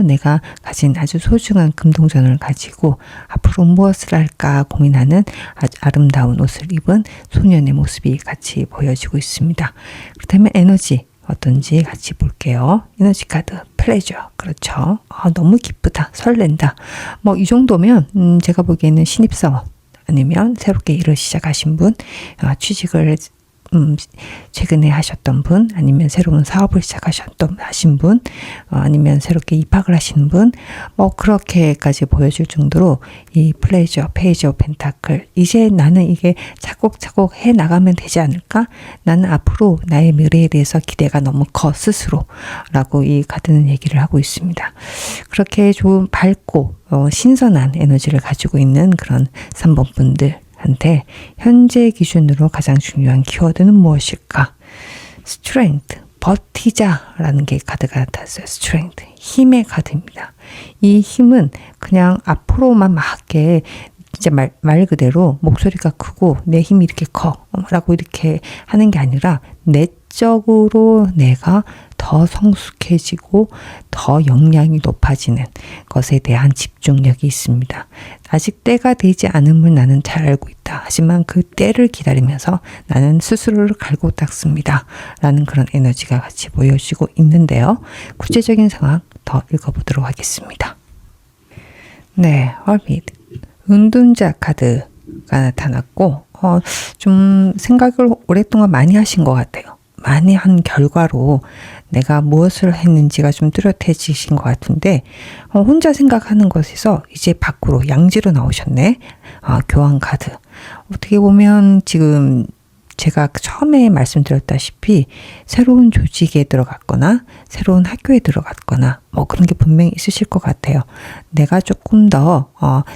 내가 가진 아주 소중한 금동전을 가지고 앞으로 무엇을 할까 고민하는 아주 아름다운 옷을 입은 소년의 모습이 같이 보여지고 있습니다. 그렇다면 에너지 어떤지 같이 볼게요. 에너지 카드 플레저. 그렇죠. 너무 기쁘다. 설렌다. 뭐 이 정도면 제가 보기에는 신입사원 아니면 새롭게 일을 시작하신 분, 취직을 최근에 하셨던 분, 아니면 새로운 사업을 하신 분, 아니면 새롭게 입학을 하신 분, 그렇게까지 보여줄 정도로 이 플레이저, 페이지 오브 펜타클, 이제 나는 이게 차곡차곡 해 나가면 되지 않을까? 나는 앞으로 나의 미래에 대해서 기대가 너무 커 스스로 라고 이 카드는 얘기를 하고 있습니다. 그렇게 좋은 밝고 신선한 에너지를 가지고 있는 그런 3번 분들 한테 현재 기준으로 가장 중요한 키워드는 무엇일까? strength, 버티자 라는 게 카드가 나타났어요. strength, 힘의 카드입니다. 이 힘은 그냥 앞으로만 막 이렇게 진짜 말 그대로 목소리가 크고 내 힘이 이렇게 커 라고 이렇게 하는 게 아니라 내적으로 내가 더 성숙해지고 더 역량이 높아지는 것에 대한 집중력이 있습니다. 아직 때가 되지 않음을 나는 잘 알고 있다. 하지만 그 때를 기다리면서 나는 스스로를 갈고 닦습니다. 라는 그런 에너지가 같이 보여지고 있는데요. 구체적인 상황 더 읽어보도록 하겠습니다. 네, 얼핏 은둔자 카드가 나타났고 좀 생각을 오랫동안 많이 하신 것 같아요. 많이 한 결과로 내가 무엇을 했는지가 좀 뚜렷해지신 것 같은데 혼자 생각하는 것에서 이제 밖으로 양지로 나오셨네. 교환 카드. 어떻게 보면 지금 제가 처음에 말씀드렸다시피 새로운 조직에 들어갔거나 새로운 학교에 들어갔거나 뭐 그런 게 분명히 있으실 것 같아요. 내가 조금 더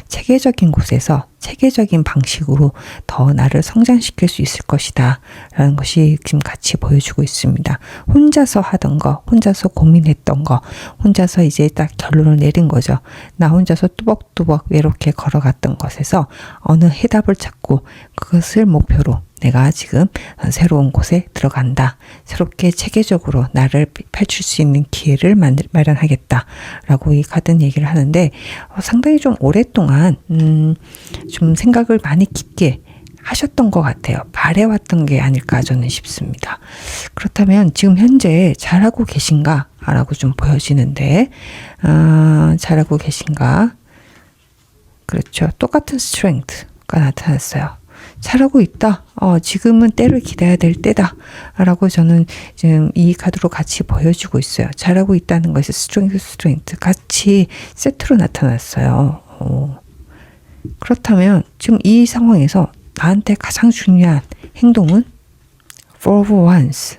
체계적인 곳에서 체계적인 방식으로 더 나를 성장시킬 수 있을 것이다 라는 것이 지금 같이 보여주고 있습니다. 혼자서 하던 거, 혼자서 고민했던 거, 혼자서 이제 딱 결론을 내린 거죠. 나 혼자서 뚜벅뚜벅 외롭게 걸어갔던 것에서 어느 해답을 찾고 그것을 목표로 내가 지금 새로운 곳에 들어간다. 새롭게 체계적으로 나를 펼칠 수 있는 기회를 마련하겠다. 라고 이 카드는 얘기를 하는데 상당히 좀 오랫동안 좀 생각을 많이 깊게 하셨던 것 같아요. 바래왔던 게 아닐까 저는 싶습니다. 그렇다면 지금 현재 잘하고 계신가? 라고 좀 보여지는데 잘하고 계신가? 그렇죠. 똑같은 스트렝스가 나타났어요. 잘하고 있다. 지금은 때를 기다려야 될 때다. 라고 저는 지금 이 카드로 같이 보여주고 있어요. 잘하고 있다는 것이 스트렝스 같이 세트로 나타났어요. 그렇다면 지금 이 상황에서 나한테 가장 중요한 행동은 for once.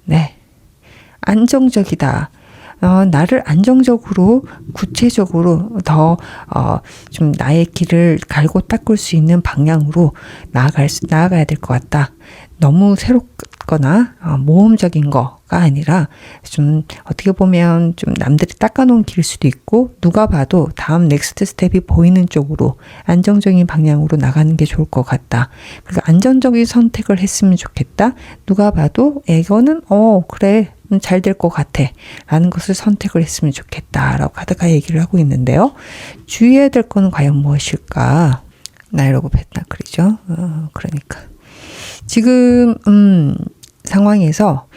네. 안정적이다. 나를 안정적으로 구체적으로 더 좀 나의 길을 갈고 닦을 수 있는 방향으로 나아가야 될 것 같다. 너무 새롭거나 모험적인 거가 아니라 좀 어떻게 보면 좀 남들이 닦아놓은 길일 수도 있고 누가 봐도 다음 넥스트 스텝이 보이는 쪽으로 안정적인 방향으로 나가는 게 좋을 것 같다. 그리고 안전적인 선택을 했으면 좋겠다. 누가 봐도 이거는 그래 잘 될 것 같아 라는 것을 선택을 했으면 좋겠다 라고 카드가 얘기를 하고 있는데요. 주의해야 될 거는 과연 무엇일까? 나이트 오브 펜타클이죠. 그러니까 지금 상황에서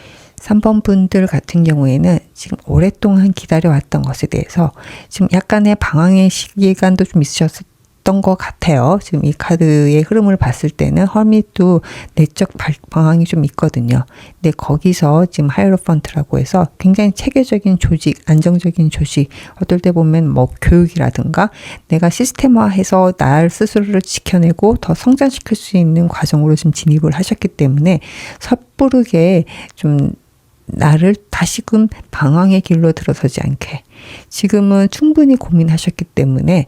3번 분들 같은 경우에는 지금 오랫동안 기다려왔던 것에 대해서 지금 약간의 방황의 시간도 좀 있으셨던 것 같아요. 지금 이 카드의 흐름을 봤을 때는 허밋도 내적 방황이 좀 있거든요. 근데 거기서 지금 하이어로펀트라고 해서 굉장히 체계적인 조직, 안정적인 조직, 어떨 때 보면 뭐 교육이라든가 내가 시스템화해서 날 스스로를 지켜내고 더 성장시킬 수 있는 과정으로 지금 진입을 하셨기 때문에 섣부르게 좀 나를 다시금 방황의 길로 들어서지 않게 지금은 충분히 고민하셨기 때문에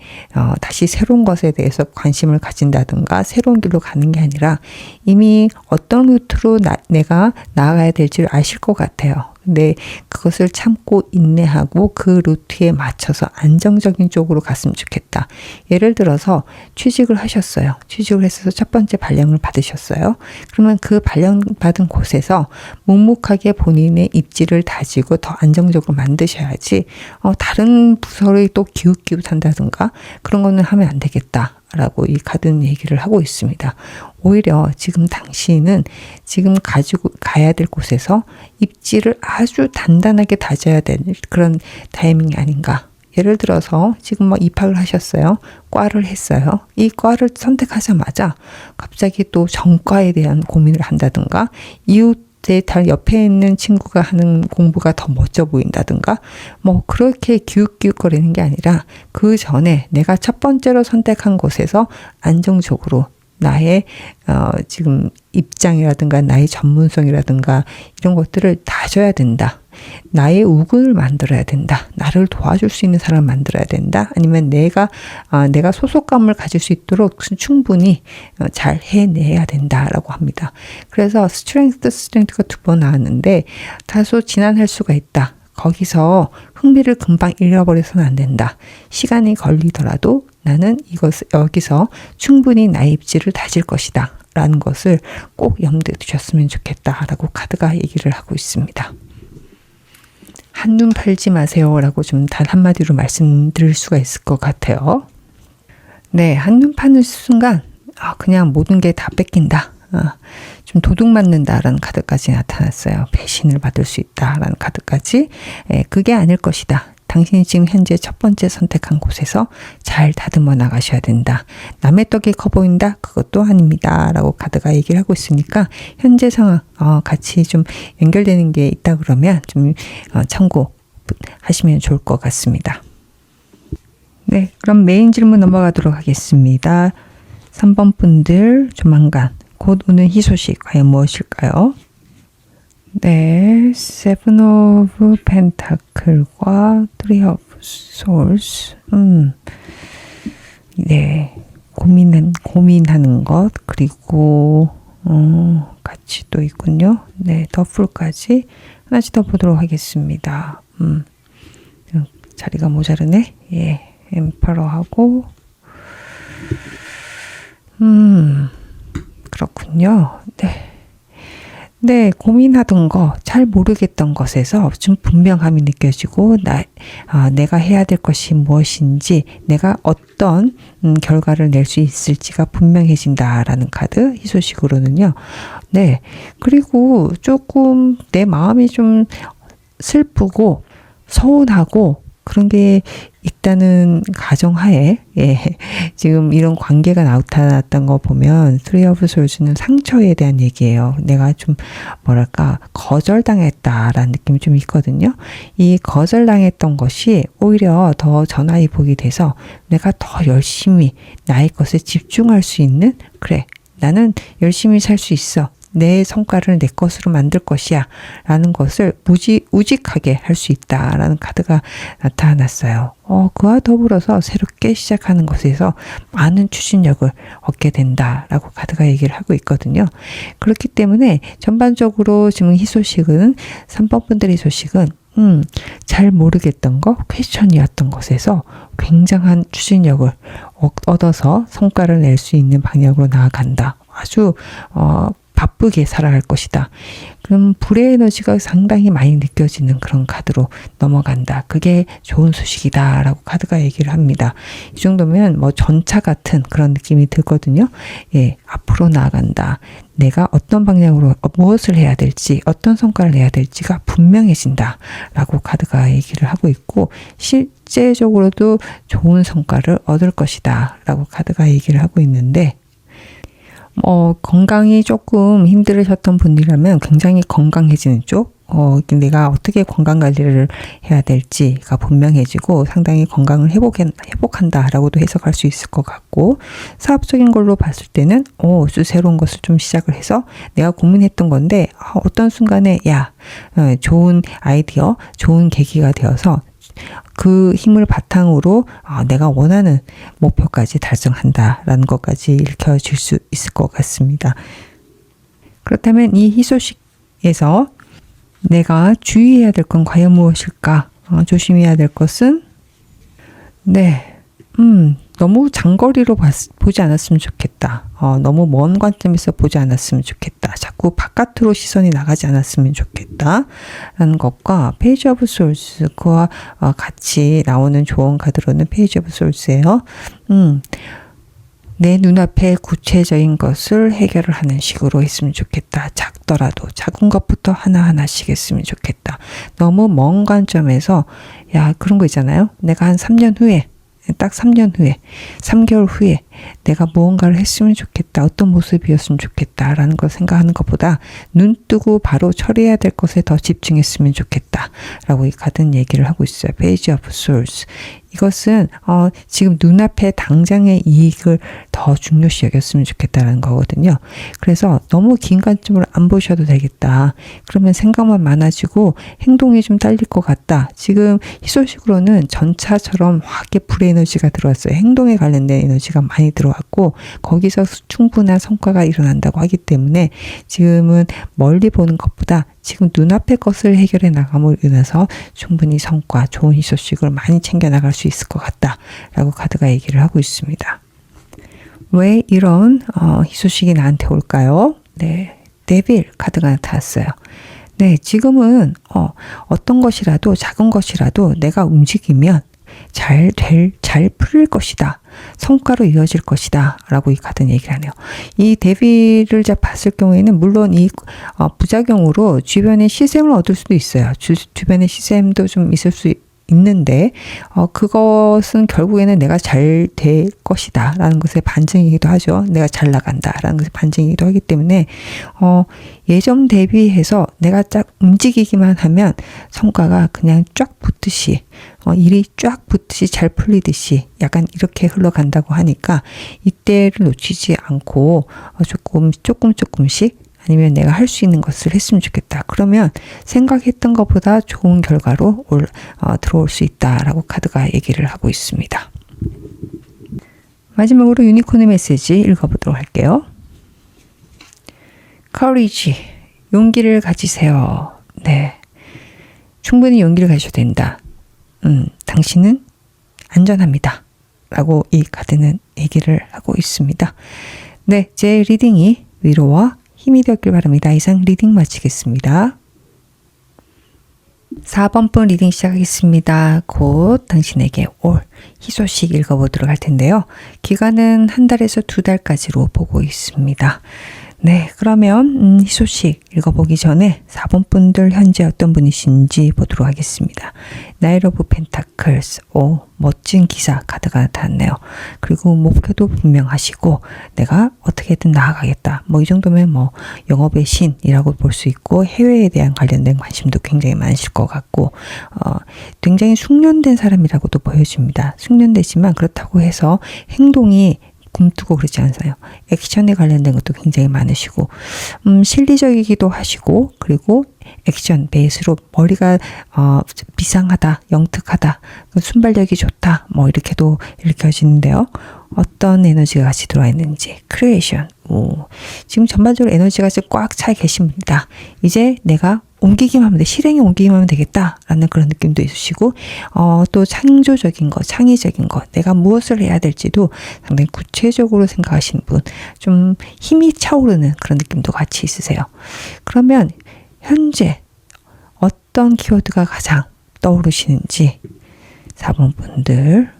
다시 새로운 것에 대해서 관심을 가진다든가 새로운 길로 가는 게 아니라 이미 어떤 루트로 내가 나아가야 될지를 아실 것 같아요. 근데 그것을 참고 인내하고 그 루트에 맞춰서 안정적인 쪽으로 갔으면 좋겠다. 예를 들어서 취직을 하셨어요. 취직을 했어서 첫 번째 발령을 받으셨어요. 그러면 그 발령 받은 곳에서 묵묵하게 본인의 입지를 다지고 더 안정적으로 만드셔야지 다른 부서를 또 기웃기웃한다든가 그런 거는 하면 안 되겠다. 라고 이 카드는 얘기를 하고 있습니다. 오히려 지금 당신은 지금 가지고 가야 될 곳에서 입지를 아주 단단하게 다져야 될 그런 타이밍이 아닌가. 예를 들어서 지금 뭐 입학을 하셨어요. 과를 했어요. 이 과를 선택하자마자 갑자기 또 전과에 대한 고민을 한다든가 이웃 제 달 옆에 있는 친구가 하는 공부가 더 멋져 보인다든가 뭐 그렇게 기웃기웃거리는 게 아니라 그 전에 내가 첫 번째로 선택한 곳에서 안정적으로 나의 지금 입장이라든가 나의 전문성이라든가 이런 것들을 다져야 된다. 나의 우군을 만들어야 된다. 나를 도와줄 수 있는 사람을 만들어야 된다. 아니면 내가 소속감을 가질 수 있도록 충분히 잘 해내야 된다라고 합니다. 그래서 스트렝스가 2번 나왔는데 다소 지난할 수가 있다. 거기서 흥미를 금방 잃어버려서는 안 된다. 시간이 걸리더라도 나는 여기서 충분히 나의 입지를 다질 것이다. 라는 것을 꼭 염두에 두셨으면 좋겠다라고 카드가 얘기를 하고 있습니다. 한눈 팔지 마세요 라고 좀 단 한마디로 말씀드릴 수가 있을 것 같아요. 네, 한눈 파는 순간 그냥 모든 게 다 뺏긴다. 좀 도둑 맞는다라는 카드까지 나타났어요. 배신을 받을 수 있다라는 카드까지. 그게 아닐 것이다. 당신이 지금 현재 첫 번째 선택한 곳에서 잘 다듬어 나가셔야 된다. 남의 떡이 커 보인다? 그것도 아닙니다. 라고 카드가 얘기를 하고 있으니까 현재 상황 같이 좀 연결되는 게 있다 그러면 좀 참고하시면 좋을 것 같습니다. 네, 그럼 메인 질문 넘어가도록 하겠습니다. 3번 분들 조만간 곧 오는 희소식 과연 무엇일까요? 네, 세븐 오브 펜타클과 트리 오브 솔스. 네, 고민하는 것 그리고 같이 또 있군요. 네, 더풀까지 하나씩 더 보도록 하겠습니다. 자리가 모자르네. 예, 엠퍼러하고 그렇군요. 네, 고민하던 거, 잘 모르겠던 것에서 좀 분명함이 느껴지고, 내가 해야 될 것이 무엇인지, 내가 어떤 결과를 낼 수 있을지가 분명해진다라는 카드, 희소식으로는요. 네, 그리고 조금 내 마음이 좀 슬프고, 서운하고, 그런 게 있다는 가정하에 지금 이런 관계가 나타났던 거 보면 트리 오브 솔즈는 상처에 대한 얘기예요. 내가 좀 거절당했다라는 느낌이 좀 있거든요. 이 거절당했던 것이 오히려 더 전화위 복이 돼서 내가 더 열심히 나의 것에 집중할 수 있는 그래 나는 열심히 살 수 있어. 내 성과를 내 것으로 만들 것이야 라는 것을 우직하게 할 수 있다라는 카드가 나타났어요. 그와 더불어서 새롭게 시작하는 것에서 많은 추진력을 얻게 된다라고 카드가 얘기를 하고 있거든요. 그렇기 때문에 전반적으로 지금 희소식은 3번 분들의 희소식은 잘 모르겠던 거, 퀘스천이었던 것에서 굉장한 추진력을 얻어서 성과를 낼 수 있는 방향으로 나아간다. 아주 바쁘게 살아갈 것이다. 그럼 불의 에너지가 상당히 많이 느껴지는 그런 카드로 넘어간다. 그게 좋은 소식이다 라고 카드가 얘기를 합니다. 이 정도면 뭐 전차 같은 그런 느낌이 들거든요. 예, 앞으로 나아간다. 내가 어떤 방향으로 무엇을 해야 될지, 어떤 성과를 내야 될지가 분명해진다 라고 카드가 얘기를 하고 있고, 실제적으로도 좋은 성과를 얻을 것이다 라고 카드가 얘기를 하고 있는데, 건강이 조금 힘들으셨던 분이라면 굉장히 건강해지는 쪽, 내가 어떻게 건강 관리를 해야 될지가 분명해지고 상당히 건강을 회복한다라고도 해석할 수 있을 것 같고, 사업적인 걸로 봤을 때는 새로운 것을 좀 시작을 해서 내가 고민했던 건데 어떤 순간에 좋은 아이디어, 좋은 계기가 되어서 그 힘을 바탕으로 내가 원하는 목표까지 달성한다라는 것까지 읽혀질 수 있을 것 같습니다. 그렇다면 이 희소식에서 내가 주의해야 될 건 과연 무엇일까? 조심해야 될 것은 너무 장거리로 보지 않았으면 좋겠다. 너무 먼 관점에서 보지 않았으면 좋겠다. 자꾸 바깥으로 시선이 나가지 않았으면 좋겠다. 라는 것과 페이지 오브 솔스, 그와 같이 나오는 좋은 카드로는 페이지 오브 솔스예요. 내 눈앞에 구체적인 것을 해결을 하는 식으로 했으면 좋겠다. 작더라도 작은 것부터 하나하나씩 했으면 좋겠다. 너무 먼 관점에서 그런 거 있잖아요. 내가 한 3년 후에, 딱 3년 후에, 3개월 후에 내가 무언가를 했으면 좋겠다. 어떤 모습이었으면 좋겠다. 라는 걸 생각하는 것보다 눈 뜨고 바로 처리해야 될 것에 더 집중했으면 좋겠다. 라고 이 카드는 얘기를 하고 있어요. Page of Swords. 이것은 지금 눈앞에 당장의 이익을 더 중요시 여겼으면 좋겠다는 거거든요. 그래서 너무 긴 관점으로 안 보셔도 되겠다. 그러면 생각만 많아지고 행동이 좀 딸릴 것 같다. 지금 희소식으로는 전차처럼 확게 불의 에너지가 들어왔어요. 행동에 관련된 에너지가 많이 들어왔고 거기서 충분한 성과가 일어난다고 하기 때문에 지금은 멀리 보는 것보다 지금 눈앞의 것을 해결해 나감으로 인해서 충분히 성과, 좋은 희소식을 많이 챙겨 나갈 수 있을 것 같다 라고 카드가 얘기를 하고 있습니다. 왜 이런 희소식이 나한테 올까요? 데빌 카드가 나타났어요. 지금은 어떤 것이라도, 작은 것이라도 내가 움직이면 잘 풀릴 것이다. 성과로 이어질 것이다. 라고 이 카드는 얘기를 하네요. 이 데빌을 봤을 경우에는 물론 이 부작용으로 주변의 시샘을 얻을 수도 있어요. 주변의 시샘도 좀 있을 수 있는데 그것은 결국에는 내가 잘 될 것이다 라는 것의 반증이기도 하죠. 내가 잘 나간다 라는 것의 반증이기도 하기 때문에 예전 대비해서 내가 쫙 움직이기만 하면 성과가 그냥 쫙 붙듯이 일이 쫙 붙듯이 잘 풀리듯이 약간 이렇게 흘러간다고 하니까 이때를 놓치지 않고 조금씩 아니면 내가 할 수 있는 것을 했으면 좋겠다. 그러면 생각했던 것보다 좋은 결과로 들어올 수 있다라고 카드가 얘기를 하고 있습니다. 마지막으로 유니콘의 메시지 읽어보도록 할게요. Courage, 용기를 가지세요. 충분히 용기를 가져야 된다. 당신은 안전합니다. 라고 이 카드는 얘기를 하고 있습니다. 제 리딩이 위로와 힘이 되었길 바랍니다. 이상 리딩 마치겠습니다. 4번 분 리딩 시작하겠습니다. 곧 당신에게 올 희소식 읽어보도록 할 텐데요. 기간은 1달에서 2달까지로 보고 있습니다. 그러면 희소식 읽어보기 전에 4번 분들 현재 어떤 분이신지 보도록 하겠습니다. 나이트 오브 펜타클스, 멋진 기사 카드가 나타났네요. 그리고 목표도 분명하시고 내가 어떻게든 나아가겠다. 이 정도면 영업의 신이라고 볼 수 있고 해외에 대한 관련된 관심도 굉장히 많으실 것 같고 굉장히 숙련된 사람이라고도 보여집니다. 숙련되지만 그렇다고 해서 행동이 굼뜨고 그러지 않아요. 액션에 관련된 것도 굉장히 많으시고 실리적이기도 하시고 그리고 액션 베이스로 머리가 비상하다, 영특하다, 순발력이 좋다 이렇게도 읽혀지는데요. 어떤 에너지가 같이 들어와 있는지 크리에이션. 지금 전반적으로 에너지가 꽉 차 계십니다. 이제 내가 옮기기만 하면 실행에 옮기기만 하면 되겠다라는 그런 느낌도 있으시고 또 창조적인 것, 창의적인 것, 내가 무엇을 해야 될지도 상당히 구체적으로 생각하시는 분, 좀 힘이 차오르는 그런 느낌도 같이 있으세요. 그러면 현재 어떤 키워드가 가장 떠오르시는지 4번 분들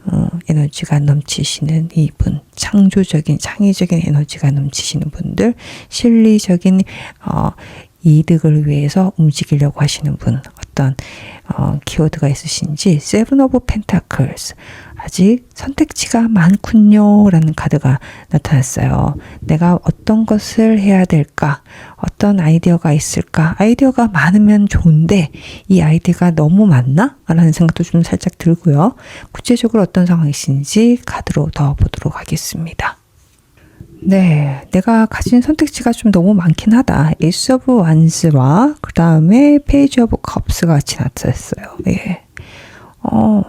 에너지가 넘치시는 이분 창조적인 창의적인 에너지가 넘치시는 분들, 실리적인 이득을 위해서 움직이려고 하시는 분, 어떤 키워드가 있으신지. 세븐 오브 펜타클스, 아직 선택지가 많군요 라는 카드가 나타났어요. 내가 어떤 것을 해야 될까, 어떤 아이디어가 있을까. 아이디어가 많으면 좋은데 이 아이디어가 너무 많나? 라는 생각도 좀 살짝 들고요. 구체적으로 어떤 상황이신지 카드로 더 보도록 하겠습니다. 네, 내가 가진 선택지가 좀 너무 많긴 하다. 에이스 오브 완스와 그 다음에 페이지 오브 컵스가 같이 나타났어요. 예.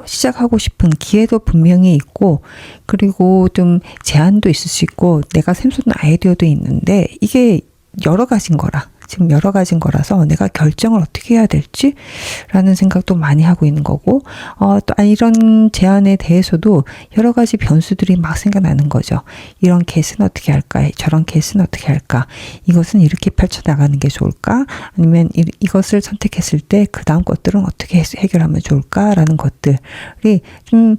시작하고 싶은 기회도 분명히 있고, 그리고 좀 제한도 있을 수 있고, 내가 샘솟는 아이디어도 있는데, 이게 여러 가지인 거라. 지금 여러 가지인 거라서 내가 결정을 어떻게 해야 될지 라는 생각도 많이 하고 있는 거고, 또 이런 제안에 대해서도 여러 가지 변수들이 막 생겨나는 거죠. 이런 케이스는 어떻게 할까? 저런 케이스는 어떻게 할까? 이것은 이렇게 펼쳐나가는 게 좋을까? 아니면 이것을 선택했을 때 그 다음 것들은 어떻게 해결하면 좋을까? 라는 것들이 좀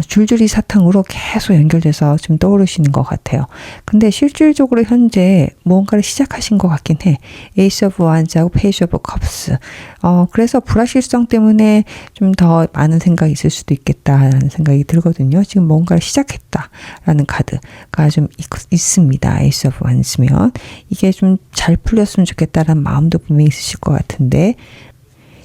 줄줄이 사탕으로 계속 연결돼서 좀 떠오르시는 것 같아요. 근데 실질적으로 현재 무언가를 시작하신 것 같긴 해. 에이스 오브 완즈하고 페이지 오브 컵스. 그래서 불확실성 때문에 좀 더 많은 생각이 있을 수도 있겠다라는 생각이 들거든요. 지금 뭔가를 시작했다라는 카드가 좀 있습니다. 에이스 오브 완즈면 이게 좀 잘 풀렸으면 좋겠다라는 마음도 분명히 있으실 것 같은데,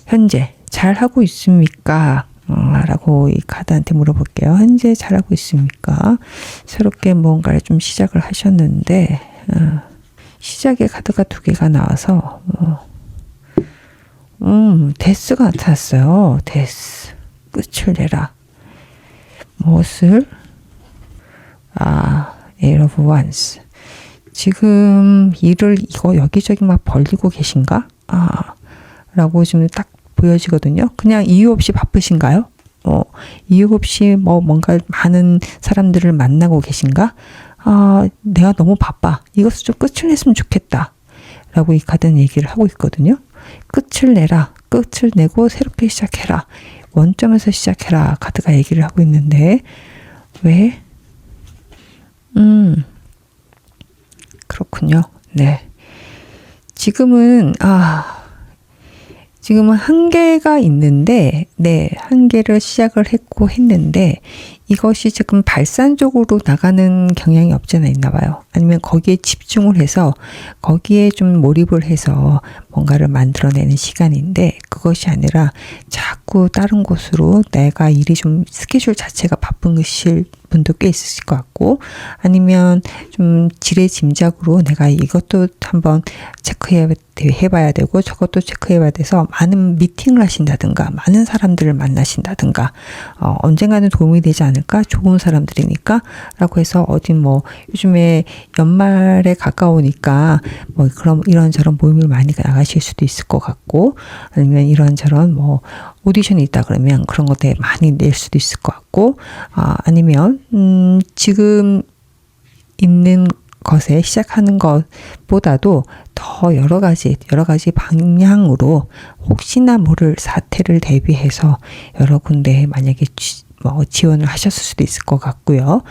현재 잘하고 있습니까? 라고 이 카드한테 물어볼게요. 현재 잘하고 있습니까? 새롭게 뭔가를 좀 시작을 하셨는데, 시작의 카드가 두 개가 나와서 데스가 나타났어요. 데스, 끝을 내라. 무엇을? 에이스 오브 완스. 지금 일을 여기저기 막 벌리고 계신가? 라고 지금 딱 보여지거든요. 그냥 이유 없이 바쁘신가요? 이유 없이 뭔가 많은 사람들을 만나고 계신가? 내가 너무 바빠. 이것을 좀 끝을 냈으면 좋겠다. 라고 이 카드는 얘기를 하고 있거든요. 끝을 내라. 끝을 내고 새롭게 시작해라. 원점에서 시작해라. 카드가 얘기를 하고 있는데, 왜? 그렇군요. 네. 지금은 한계가 있는데, 네, 한계를 시작을 했는데, 이것이 지금 발산적으로 나가는 경향이 없지 않아 있나 봐요. 아니면 거기에 집중을 해서, 거기에 좀 몰입을 해서 뭔가를 만들어내는 시간인데, 그것이 아니라 자꾸 다른 곳으로 내가 일이 좀 스케줄 자체가 바쁜 것일 분도 꽤 있으실 것 같고, 아니면 좀 지레짐작으로 내가 이것도 한번 체크해봐야 되고 저것도 체크해봐야 돼서 많은 미팅을 하신다든가 많은 사람들을 만나신다든가, 언젠가는 도움이 되지 않을까? 좋은 사람들이니까 라고 해서 어디 요즘에 연말에 가까우니까 그럼 이런저런 모임을 많이 나가실 수도 있을 것 같고, 아니면 이런저런 오디션이 있다 그러면 그런 것들 많이 낼 수도 있을 것 같고, 아니면 지금 있는 것에 시작하는 것보다도 더 여러 가지 방향으로 혹시나 모를 사태를 대비해서 여러 군데에 만약에 지원을 하셨을 수도 있을 것 같고요.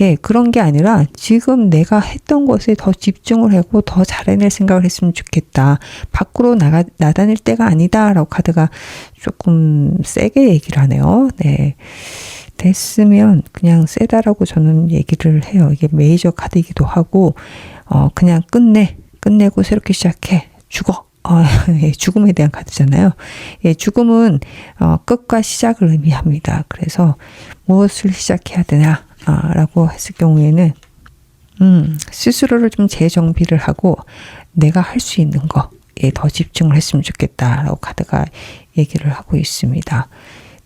예, 그런 게 아니라 지금 내가 했던 것에 더 집중을 하고 더 잘해낼 생각을 했으면 좋겠다. 밖으로 나다닐 때가 아니다. 라고 카드가 조금 세게 얘기를 하네요. 네. 됐으면 그냥 세다라고 저는 얘기를 해요. 이게 메이저 카드이기도 하고, 그냥 끝내고 새롭게 시작해. 죽어. 죽음에 대한 카드잖아요. 예, 죽음은 끝과 시작을 의미합니다. 그래서 무엇을 시작해야 되나 라고 했을 경우에는 스스로를 좀 재정비를 하고 내가 할 수 있는 거에 더 집중을 했으면 좋겠다라고 카드가 얘기를 하고 있습니다.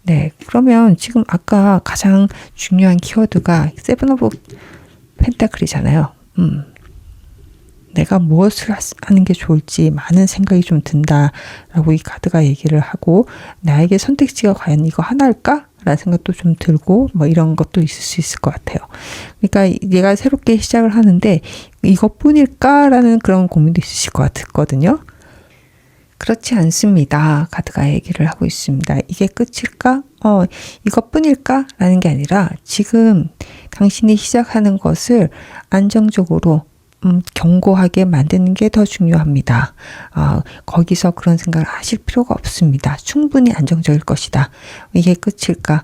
네, 그러면 지금 아까 가장 중요한 키워드가 세븐 오브 펜타클이잖아요. 내가 무엇을 하는 게 좋을지 많은 생각이 좀 든다라고 이 카드가 얘기를 하고, 나에게 선택지가 과연 이거 하나일까? 라는 생각도 좀 들고 이런 것도 있을 수 있을 것 같아요. 그러니까 얘가 새롭게 시작을 하는데 이것뿐일까? 라는 그런 고민도 있으실 것 같거든요. 그렇지 않습니다. 카드가 얘기를 하고 있습니다. 이게 끝일까? 이것뿐일까? 라는 게 아니라 지금 당신이 시작하는 것을 안정적으로 견고하게 만드는 게 더 중요합니다. 거기서 그런 생각을 하실 필요가 없습니다. 충분히 안정적일 것이다. 이게 끝일까?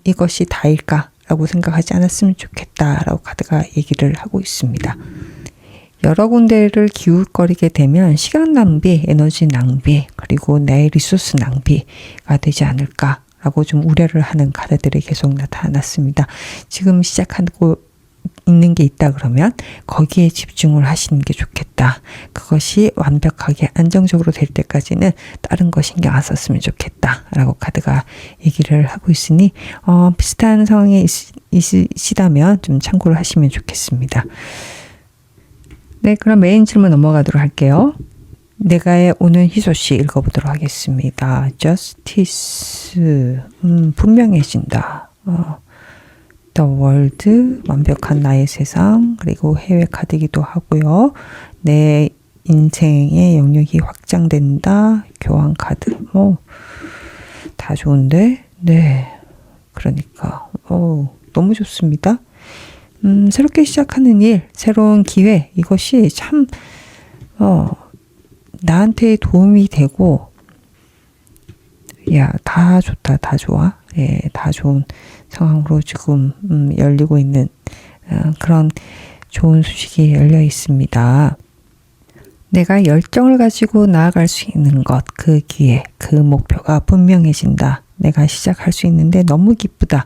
이것이 다일까? 라고 생각하지 않았으면 좋겠다. 라고 카드가 얘기를 하고 있습니다. 여러 군데를 기웃거리게 되면 시간 낭비, 에너지 낭비, 그리고 내 리소스 낭비가 되지 않을까? 라고 좀 우려를 하는 카드들이 계속 나타났습니다. 지금 시작하고 있는 게 있다 그러면 거기에 집중을 하시는 게 좋겠다. 그것이 완벽하게 안정적으로 될 때까지는 다른 거 신경 안 썼으면 좋겠다. 라고 카드가 얘기를 하고 있으니 비슷한 상황에 있으시다면 좀 참고를 하시면 좋겠습니다. 네, 그럼 메인 질문 넘어가도록 할게요. 내가의 오는 희소식 읽어보도록 하겠습니다. Justice, 분명해진다. The World, 완벽한 나의 세상, 그리고 해외 카드이기도 하고요. 내 인생의 영역이 확장된다. 교환 카드, 다 좋은데, 네, 그러니까 너무 좋습니다. 새롭게 시작하는 일, 새로운 기회, 이것이 참 나한테 도움이 되고, 다 좋다, 다 좋아. 예, 다 좋은 상황으로 지금 열리고 있는 그런 좋은 소식이 열려 있습니다. 내가 열정을 가지고 나아갈 수 있는 것, 그 기회, 그 목표가 분명해진다. 내가 시작할 수 있는데 너무 기쁘다.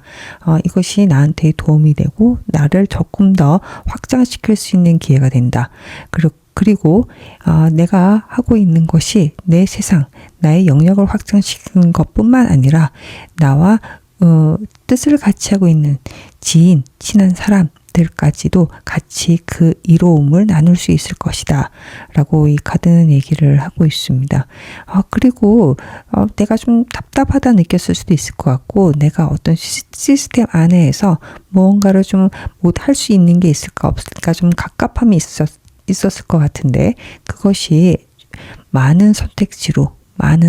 이것이 나한테 도움이 되고 나를 조금 더 확장시킬 수 있는 기회가 된다. 그리고 내가 하고 있는 것이 내 세상, 나의 영역을 확장시키는 것뿐만 아니라 나와 뜻을 같이 하고 있는 지인, 친한 사람들까지도 같이 그 이로움을 나눌 수 있을 것이다. 라고 이 카드는 얘기를 하고 있습니다. 그리고 내가 좀 답답하다 느꼈을 수도 있을 것 같고, 내가 어떤 시스템 안에서 무언가를 좀 못 할 수 있는 게 있을까 없을까 좀 갑갑함이 있었을 것 같은데, 그것이 많은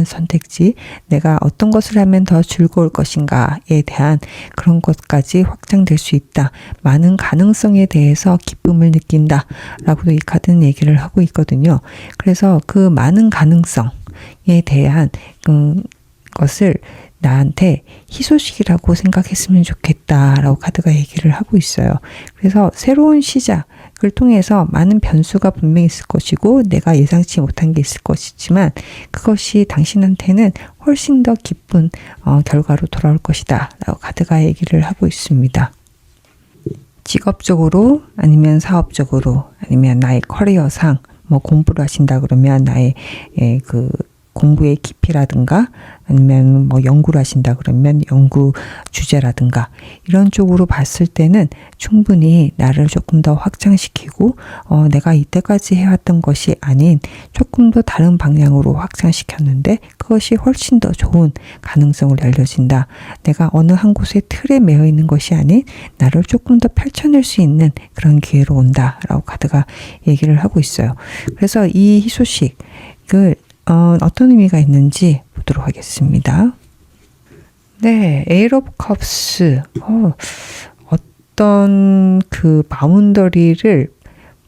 선택지, 내가 어떤 것을 하면 더 즐거울 것인가에 대한 그런 것까지 확장될 수 있다. 많은 가능성에 대해서 기쁨을 느낀다. 라고도 이 카드는 얘기를 하고 있거든요. 그래서 그 많은 가능성에 대한 것을 나한테 희소식이라고 생각했으면 좋겠다라고 카드가 얘기를 하고 있어요. 그래서 새로운 시작을 통해서 많은 변수가 분명히 있을 것이고 내가 예상치 못한 게 있을 것이지만 그것이 당신한테는 훨씬 더 기쁜 결과로 돌아올 것이다 라고 카드가 얘기를 하고 있습니다. 직업적으로 아니면 사업적으로 아니면 나의 커리어상 공부를 하신다 그러면 나의 그 공부의 깊이라든가 아니면 연구를 하신다 그러면 연구 주제라든가 이런 쪽으로 봤을 때는 충분히 나를 조금 더 확장시키고 내가 이때까지 해왔던 것이 아닌 조금 더 다른 방향으로 확장시켰는데 그것이 훨씬 더 좋은 가능성으로 열려진다. 내가 어느 한 곳에 틀에 매여 있는 것이 아닌 나를 조금 더 펼쳐낼 수 있는 그런 기회로 온다라고 카드가 얘기를 하고 있어요. 그래서 이 희소식을 어떤 의미가 있는지 보도록 하겠습니다. 네, 에이트 오브 컵스. 어떤 그 바운더리를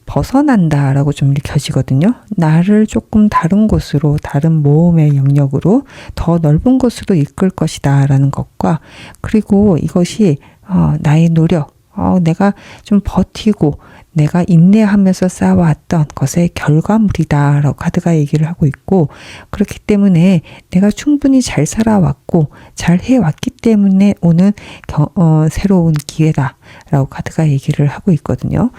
벗어난다라고 좀 느껴지거든요. 나를 조금 다른 곳으로, 다른 모험의 영역으로 더 넓은 곳으로 이끌 것이다 라는 것과 그리고 이것이 나의 노력, 내가 좀 버티고 내가 인내하면서 쌓아왔던 것의 결과물이다 라고 카드가 얘기를 하고 있고 그렇기 때문에 내가 충분히 잘 살아왔고 잘 해왔기 때문에 오는 새로운 기회다 라고 카드가 얘기를 하고 있거든요.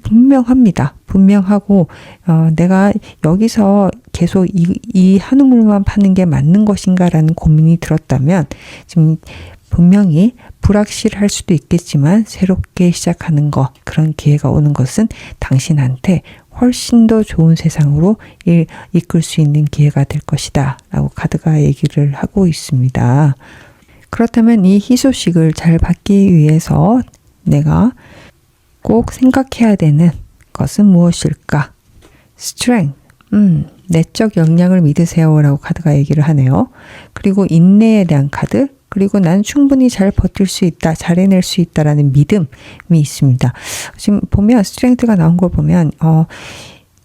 분명합니다. 분명하고 내가 여기서 계속 이 한 우물만 파는 게 맞는 것인가 라는 고민이 들었다면 지금 분명히 불확실할 수도 있겠지만 새롭게 시작하는 것, 그런 기회가 오는 것은 당신한테 훨씬 더 좋은 세상으로 이끌 수 있는 기회가 될 것이다 라고 카드가 얘기를 하고 있습니다. 그렇다면 이 희소식을 잘 받기 위해서 내가 꼭 생각해야 되는 것은 무엇일까? Strength, 내적 역량을 믿으세요 라고 카드가 얘기를 하네요. 그리고 인내에 대한 카드, 그리고 난 충분히 잘 버틸 수 있다, 잘 해낼 수 있다라는 믿음이 있습니다. 지금 보면 스트렝스가 나온 걸 보면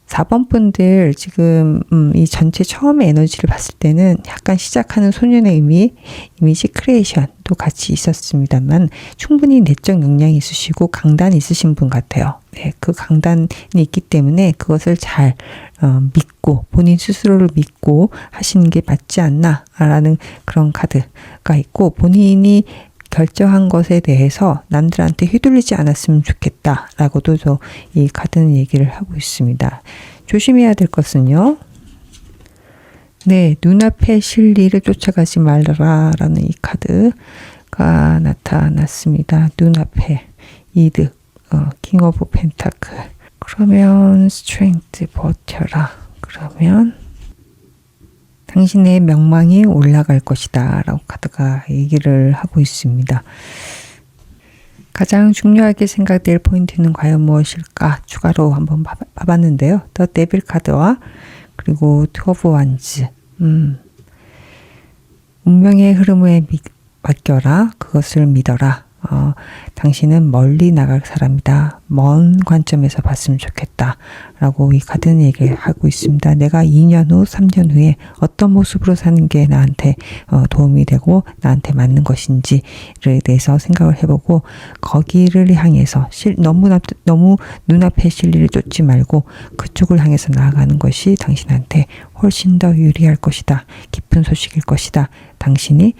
4번 분들 지금 이 전체 처음에 에너지를 봤을 때는 약간 시작하는 소년의 이미지 크리에이션도 같이 있었습니다만 충분히 내적 역량이 있으시고 강단이 있으신 분 같아요. 네, 그 강단이 있기 때문에 그것을 잘 믿고 본인 스스로를 믿고 하시는 게 맞지 않나라는 그런 카드가 있고, 본인이 결정한 것에 대해서 남들한테 휘둘리지 않았으면 좋겠다라고도 이 카드는 얘기를 하고 있습니다. 조심해야 될 것은요. 네, 눈앞의 진리를 쫓아가지 말라 라는 이 카드가 나타났습니다. 눈앞에 이득, 킹 오브 펜타클. 그러면 스트렝스 버텨라. 그러면 당신의 명망이 올라갈 것이다 라고 카드가 얘기를 하고 있습니다. 가장 중요하게 생각될 포인트는 과연 무엇일까? 추가로 한번 봐봤는데요. 더 데빌 카드와 그리고 투 오브 완즈. 운명의 흐름에 맡겨라. 그것을 믿어라. 당신은 멀리 나갈 사람이다. 먼 관점에서 봤으면 좋겠다. 라고 이 카드는 얘기하고 있습니다. 내가 2년 후, 3년 후에 어떤 모습으로 사는 게 나한테 도움이 되고 나한테 맞는 것인지에 대해서 생각을 해보고, 거기를 향해서 너무 눈앞의 진리를 쫓지 말고 그쪽을 향해서 나아가는 것이 당신한테 훨씬 더 유리할 것이다. 기쁜 소식일 것이다. 당신이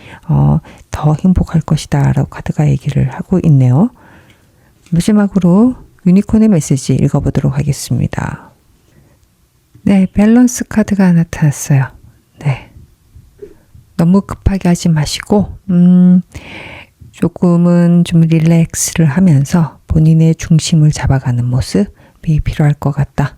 더 행복할 것이다. 라고 카드가 얘기를 하고 있네요. 마지막으로 유니콘의 메시지 읽어보도록 하겠습니다. 네, 밸런스 카드가 나타났어요. 네, 너무 급하게 하지 마시고 조금은 좀 릴렉스를 하면서 본인의 중심을 잡아가는 모습이 필요할 것 같다.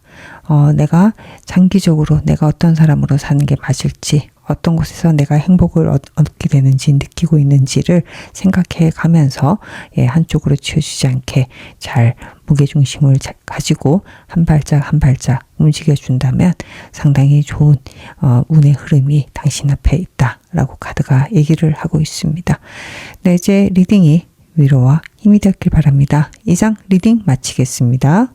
내가 장기적으로 내가 어떤 사람으로 사는 게 맞을지, 어떤 곳에서 내가 행복을 얻게 되는지 느끼고 있는지를 생각해 가면서 한쪽으로 치우치지 않게 잘 무게중심을 가지고 한 발짝 한 발짝 움직여 준다면 상당히 좋은 운의 흐름이 당신 앞에 있다라고 카드가 얘기를 하고 있습니다. 네, 이제 리딩이 위로와 힘이 되었길 바랍니다. 이상 리딩 마치겠습니다.